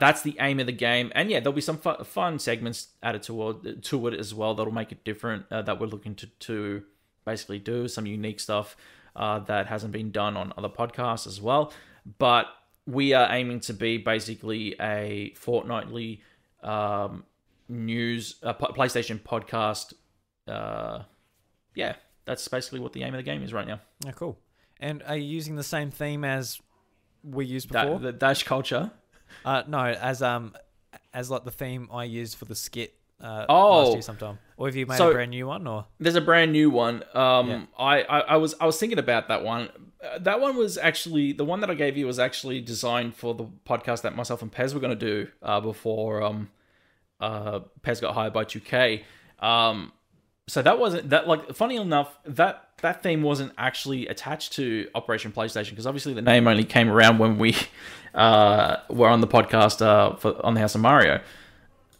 that's the aim of the game. And yeah, there'll be some fun segments added to it as well that'll make it different, that we're looking to basically do some unique stuff that hasn't been done on other podcasts as well. But we are aiming to be basically a fortnightly news PlayStation podcast. That's basically what the aim of the game is right now. Oh, cool. And are you using the same theme as we used before? The Dash Culture? No, as like the theme I used for the skit last year sometime. Or have you made a brand new one? Or there's a brand new one. I was thinking about that one. That one was actually, the one that I gave you was actually designed for the podcast that myself and Pez were going to do before Pez got hired by 2K. So that wasn't that, like, funny enough, that theme wasn't actually attached to Operation PlayStation, because obviously the name only came around when we were on the podcast on the House of Mario.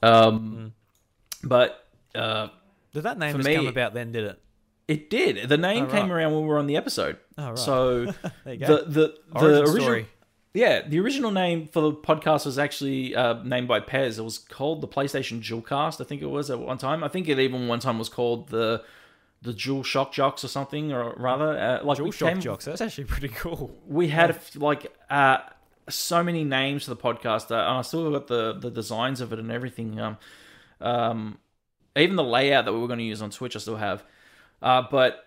But did that name just come about then? Did it? It did. The name came around when we were on the episode. Oh, right. So there you go. the original story. Yeah, the original name for the podcast was actually named by Pez. It was called the PlayStation Dualcast, I think it was at one time. I think it even one time was called the Dual Shock Jocks or something, or rather, Dual Shock Jocks. That's actually pretty cool. We had so many names for the podcast, and I still got the designs of it and everything. Even the layout that we were going to use on Twitch, I still have. But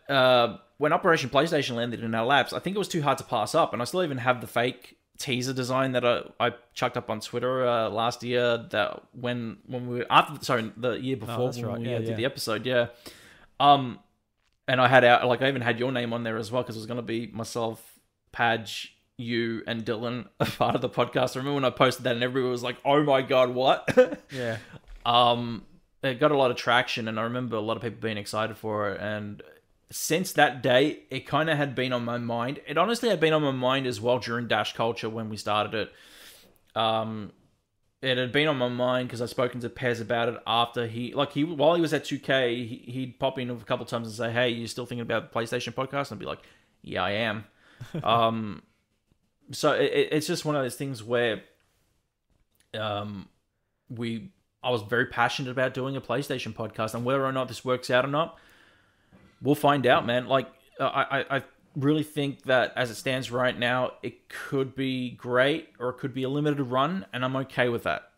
when Operation PlayStation landed in our laps, I think it was too hard to pass up. And I still even have the fake teaser design that I chucked up on Twitter last year. That when we were the year before when we did the episode, and I had I even had your name on there as well because it was going to be myself, Padge, you, and Dylan a part of the podcast. I remember when I posted that and everyone was like, "Oh my god, what?" Yeah. It got a lot of traction, and I remember a lot of people being excited for it. And since that day, it kind of had been on my mind. It honestly had been on my mind as well during Dash Culture when we started it. It had been on my mind because I'd spoken to Pez about it after while he was at 2K, he'd pop in a couple times and say, "Hey, you still thinking about the PlayStation podcast?" And I'd be like, "Yeah, I am." So it's just one of those things where I was very passionate about doing a PlayStation podcast, and whether or not this works out or not, we'll find out, man. Like, I really think that as it stands right now, it could be great or it could be a limited run, and I'm okay with that.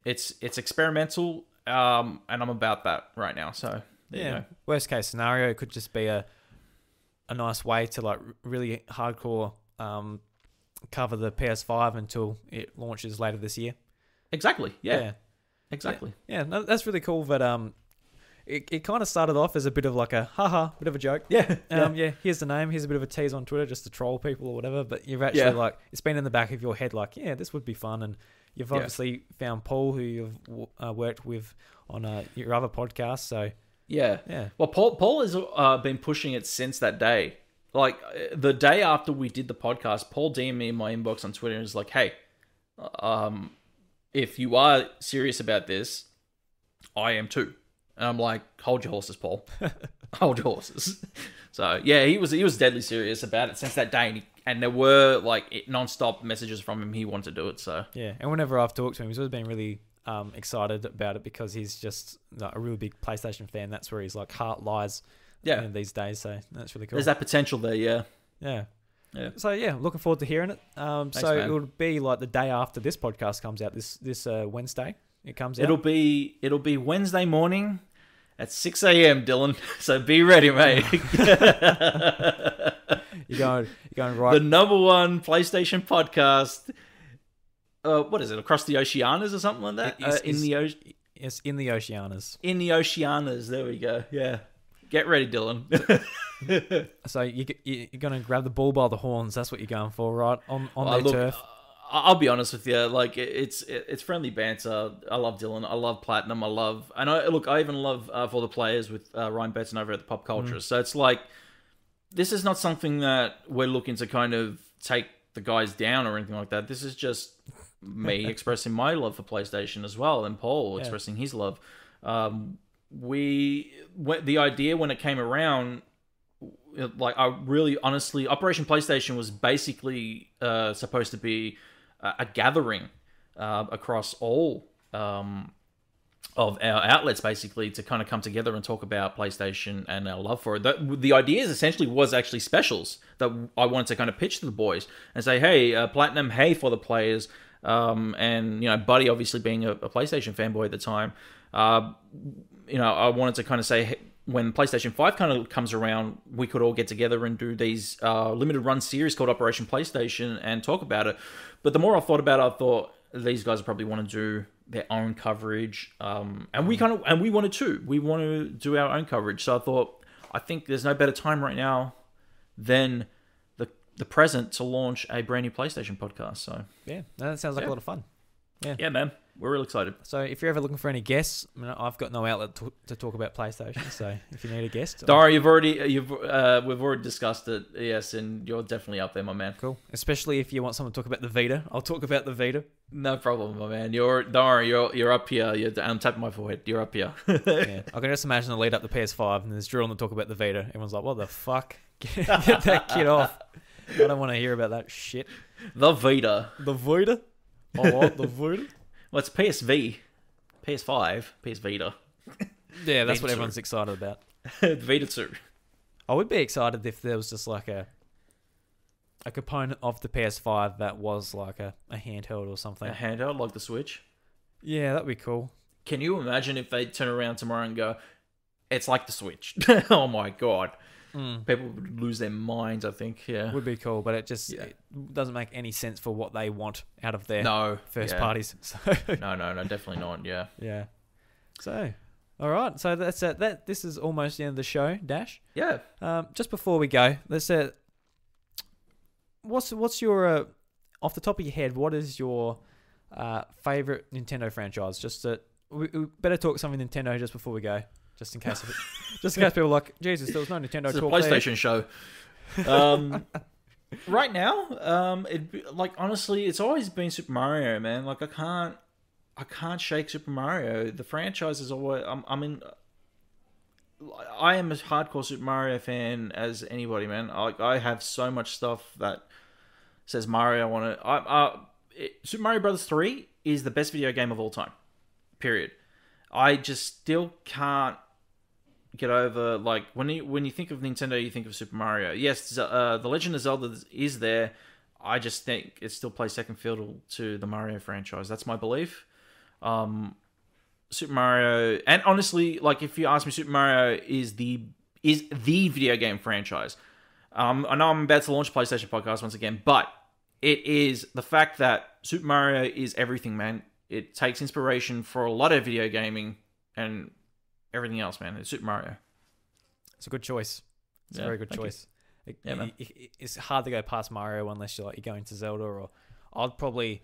It's experimental, and I'm about that right now. So yeah, worst case scenario, it could just be a nice way to like really hardcore cover the PS5 until it launches later this year. Exactly. Yeah. Exactly. Yeah, no, that's really cool. But it kind of started off as a bit of like a bit of a joke. Yeah. Here's the name. Here's a bit of a tease on Twitter just to troll people or whatever. But you've actually like, it's been in the back of your head like, yeah, this would be fun. And you've obviously found Paul, who you've worked with on your other podcast. So yeah. Well, Paul has been pushing it since that day. Like the day after we did the podcast, Paul DM'd me in my inbox on Twitter and was like, "Hey, if you are serious about this, I am too." And I'm like, "Hold your horses, Paul. Hold your horses." So yeah, he was deadly serious about it since that day, and there were like non-stop messages from him. He wanted to do it. So yeah, and whenever I've talked to him, he's always been really excited about it because he's just a really big PlayStation fan. That's where his like heart lies. Yeah, these days. So that's really cool. There's that potential there. Yeah. So yeah, looking forward to hearing it. Thanks, so man. it would be like the day after this podcast comes out. This Wednesday, it comes out. It'll be Wednesday morning at 6 a.m. Dylan. So be ready, mate. You're going right. The number one PlayStation podcast. What is it? Across the Oceanas or something like that? In the Oceanas. In the Oceanas. There we go. Yeah. Get ready, Dylan. So you're going to grab the bull by the horns. That's what you're going for, right? On their turf. I'll be honest with you. Like it's friendly banter. I love Dylan. I love Platinum. I even love For the Players with Ryan Betson over at the Pop Culture. So it's like this is not something that we're looking to kind of take the guys down or anything like that. This is just me expressing my love for PlayStation as well, and Paul expressing his love. The idea when it came around, like I really honestly, Operation PlayStation was basically supposed to be a gathering across all of our outlets, basically to kind of come together and talk about PlayStation and our love for it. The idea essentially was actually specials that I wanted to kind of pitch to the boys and say, hey, Platinum, hey, For the Players, and Buddy obviously being a PlayStation fanboy at the time. I wanted to kind of say, when PlayStation 5 kind of comes around, we could all get together and do these limited run series called Operation PlayStation and talk about it. But the more I thought about it, I thought these guys probably want to do their own coverage, and we wanted to. We want to do our own coverage. So I think there's no better time right now than the present to launch a brand new PlayStation podcast. So yeah, that sounds like a lot of fun. Yeah, man. We're real excited. So if you're ever looking for any guests, I've got no outlet to talk about PlayStation. So if you need a guest, Dara, we've already discussed it. Yes, and you're definitely up there, my man. Cool. Especially if you want someone to talk about the Vita, I'll talk about the Vita. No problem, my man. You're up here. I'm tapping my forehead. You're up here. Yeah, I can just imagine the lead up the PS5 and there's Drew on the talk about the Vita. Everyone's like, "What the fuck? Get that kid off! I don't want to hear about that shit." The Vita. The Vita. I like the Vita. Well, it's PSV, PS5, PS Vita. Yeah, that's what everyone's excited about. Vita 2. I would be excited if there was just like a component of the PS5 that was like a handheld or something. A handheld, like the Switch? Yeah, that'd be cool. Can you imagine if they turn around tomorrow and go, it's like the Switch? Oh my god. people would lose their minds, I think. Yeah. Would be cool, but it just it doesn't make any sense for what they want out of their first yeah. parties. So No, definitely not. Yeah. yeah. So, all right. So that's it. This is almost the end of the show, Dash. Yeah. Just before we go, let's what's your off the top of your head? What is your favorite Nintendo franchise? Just we better talk something Nintendo just before we go, just in case people are like, Jesus, there was no Nintendo It's a talk PlayStation show. Right now, honestly, it's always been Super Mario, man. Like I can't shake Super Mario. The franchise is always. I am as hardcore Super Mario fan as anybody, man. I have so much stuff that says Mario. I want to. Super Mario Brothers 3 is the best video game of all time. Period. I just still can't get over, like, when you think of Nintendo, you think of Super Mario. Yes, The Legend of Zelda is there. I just think it still plays second fiddle to the Mario franchise. That's my belief. Super Mario, and honestly, like, if you ask me, Super Mario is the video game franchise. I know I'm about to launch a PlayStation podcast once again, but it is the fact that Super Mario is everything, man. It takes inspiration for a lot of video gaming and everything else, man. It's Super Mario. It's a good choice. It's a very good choice. It's hard to go past Mario unless you're going to Zelda, or I'd probably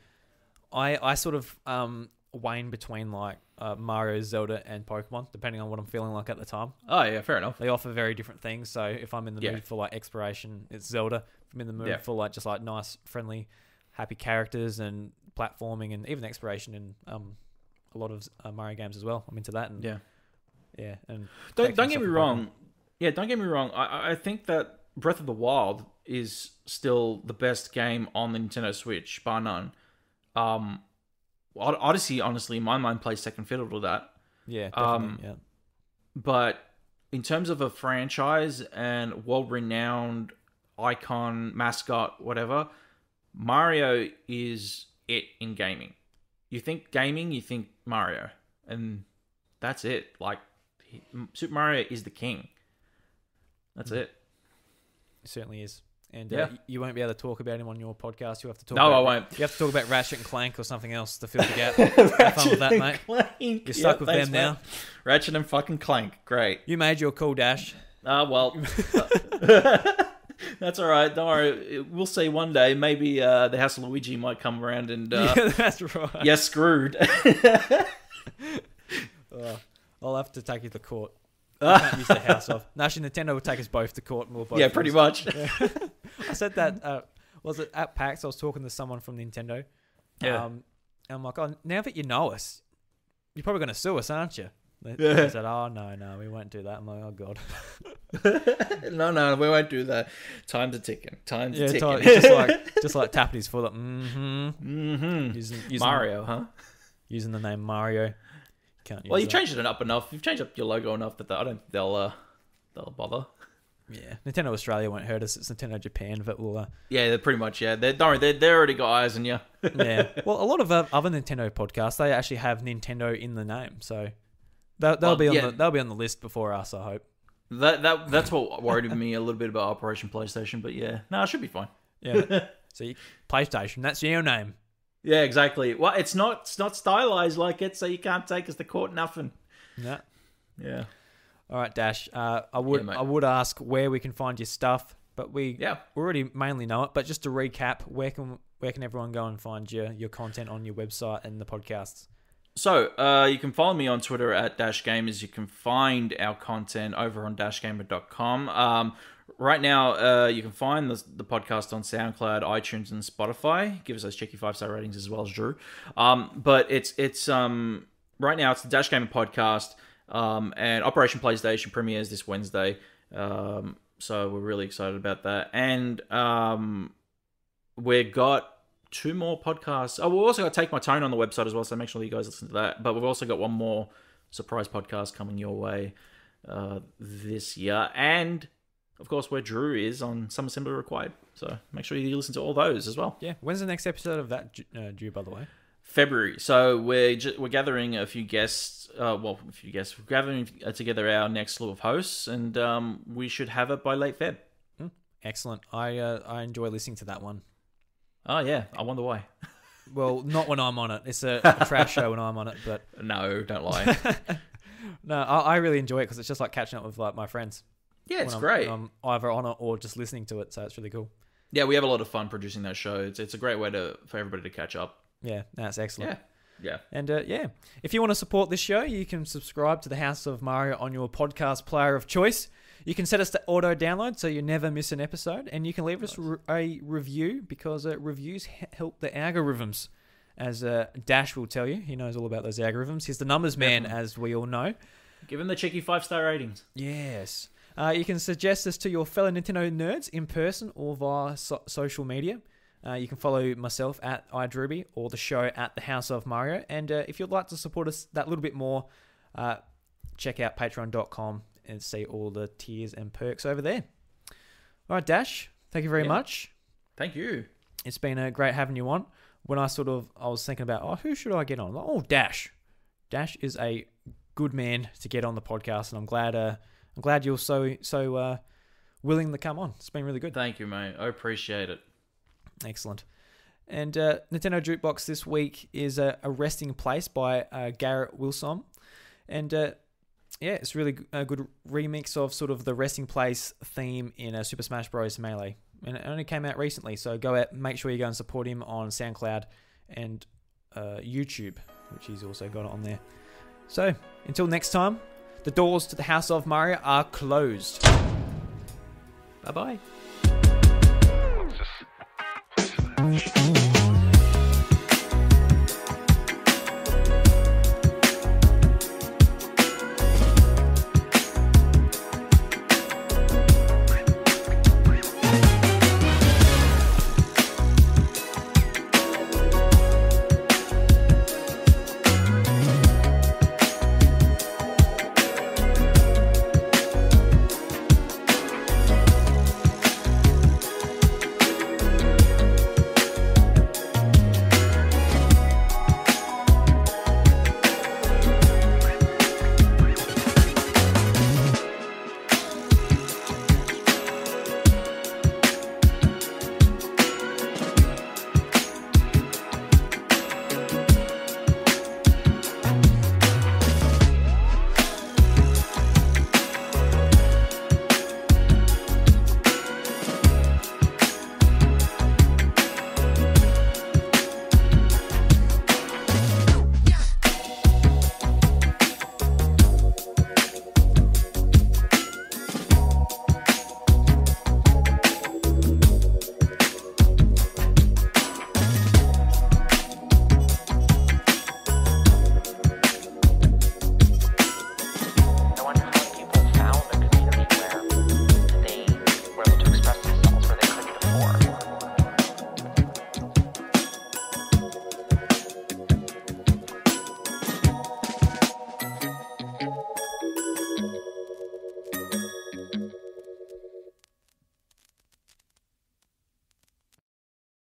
I sort of wane between like Mario, Zelda, and Pokemon, depending on what I'm feeling like at the time. Oh yeah, fair enough. They offer very different things. So if I'm in the mood for like exploration, it's Zelda. If I'm in the mood for like just like nice, friendly, happy characters and platforming and even exploration in a lot of Mario games as well, I'm into that. And and don't get me wrong. Yeah, don't get me wrong. I think that Breath of the Wild is still the best game on the Nintendo Switch, bar none. Odyssey, honestly, in my mind, plays second fiddle to that. Yeah, definitely. But in terms of a franchise and world-renowned icon, mascot, whatever, Mario is it in gaming. You think gaming, you think Mario, and that's it. Like, Super Mario is the king. That's it. It certainly is. And you won't be able to talk about him on your podcast. You have to talk. No, I won't. You have to talk about Ratchet and Clank or something else to fill the gap. Have fun with that, mate. Clank. You're stuck with them now. Ratchet and fucking Clank. Great. You made your call, Dash. Well, that's all right. Don't worry. We'll see one day. Maybe the House of Luigi might come around and that's right. You're screwed. I'll have to take you to court. I can't use the house of. No, actually, Nintendo will take us both to court and we'll both. Yeah, pretty much. Yeah. I said that. Was it at PAX? I was talking to someone from Nintendo. Yeah. And I'm like, oh, now that you know us, you're probably going to sue us, aren't you? They said, oh, no, we won't do that. I'm like, oh, God. No, we won't do that. Time's a ticking. Time's a ticking. just like tapping his foot, like, Using Mario, using the name Mario. Well, you've changed it up enough. You've changed up your logo enough that I don't think they'll bother. Yeah, Nintendo Australia won't hurt us. It's Nintendo Japan that will. Yeah, they're pretty much. Yeah, they're already got eyes on you. Yeah. Well, a lot of other Nintendo podcasts, they actually have Nintendo in the name, so they'll be on the list before us. I hope. That's what worried me a little bit about Operation PlayStation, but yeah, no, it should be fine. Yeah. So PlayStation, that's your name. Yeah, exactly. Well, it's not stylized like it, so you can't take us to court. Nothing. Yeah. Yeah. All right, Dash. I would ask where we can find your stuff, but we already mainly know it. But just to recap, where can everyone go and find your content on your website and the podcasts? So you can follow me on Twitter at DashGamers. You can find our content over on dashgamer.com. Right now, you can find the podcast on SoundCloud, iTunes, and Spotify. Give us those cheeky 5-star ratings as well as Drew. But it's right now it's the Dash Gamer podcast, and Operation PlayStation premieres this Wednesday. So we're really excited about that, and we've got 2 more podcasts. Oh, we've also got Take My Tone on the website as well. So make sure that you guys listen to that. But we've also got one more surprise podcast coming your way this year, and of course, where Drew is on Some Assembly Required. So make sure you listen to all those as well. Yeah. When's the next episode of that due, by the way? February. So we're gathering a few guests. We're gathering together our next slew of hosts, and we should have it by late Feb. Excellent. I enjoy listening to that one. Oh yeah, I wonder why. Well, not when I'm on it. It's a trash show when I'm on it, but no, don't lie. No, I really enjoy it because it's just like catching up with like my friends. Yeah, it's great. I'm either on it or just listening to it, so it's really cool. Yeah, we have a lot of fun producing those shows. It's a great way for everybody to catch up. Yeah, that's excellent. Yeah. And if you want to support this show, you can subscribe to the House of Mario on your podcast player of choice. You can set us to auto download so you never miss an episode, and you can leave us a review because reviews help the algorithms. As Dash will tell you, he knows all about those algorithms. He's the numbers man, as we all know. Give him the cheeky 5-star ratings. Yes. You can suggest us to your fellow Nintendo nerds in person or via social media. You can follow myself at iDruby or the show at the House of Mario. And if you'd like to support us that little bit more, check out patreon.com and see all the tiers and perks over there. All right, Dash, thank you very much. Thank you. It's been great having you on. When I was thinking about, who should I get on? Like, Dash. Dash is a good man to get on the podcast, and I'm glad you're so willing to come on. It's been really good. Thank you, mate. I appreciate it. Excellent. And Nintendo Jukebox this week is a Resting Place by Garrett Wilson. And it's really a good remix of sort of the Resting Place theme in Super Smash Bros. Melee. And it only came out recently, so make sure you go and support him on SoundCloud and YouTube, which he's also got on there. So, until next time, the doors to the House of Mario are closed. Bye-bye.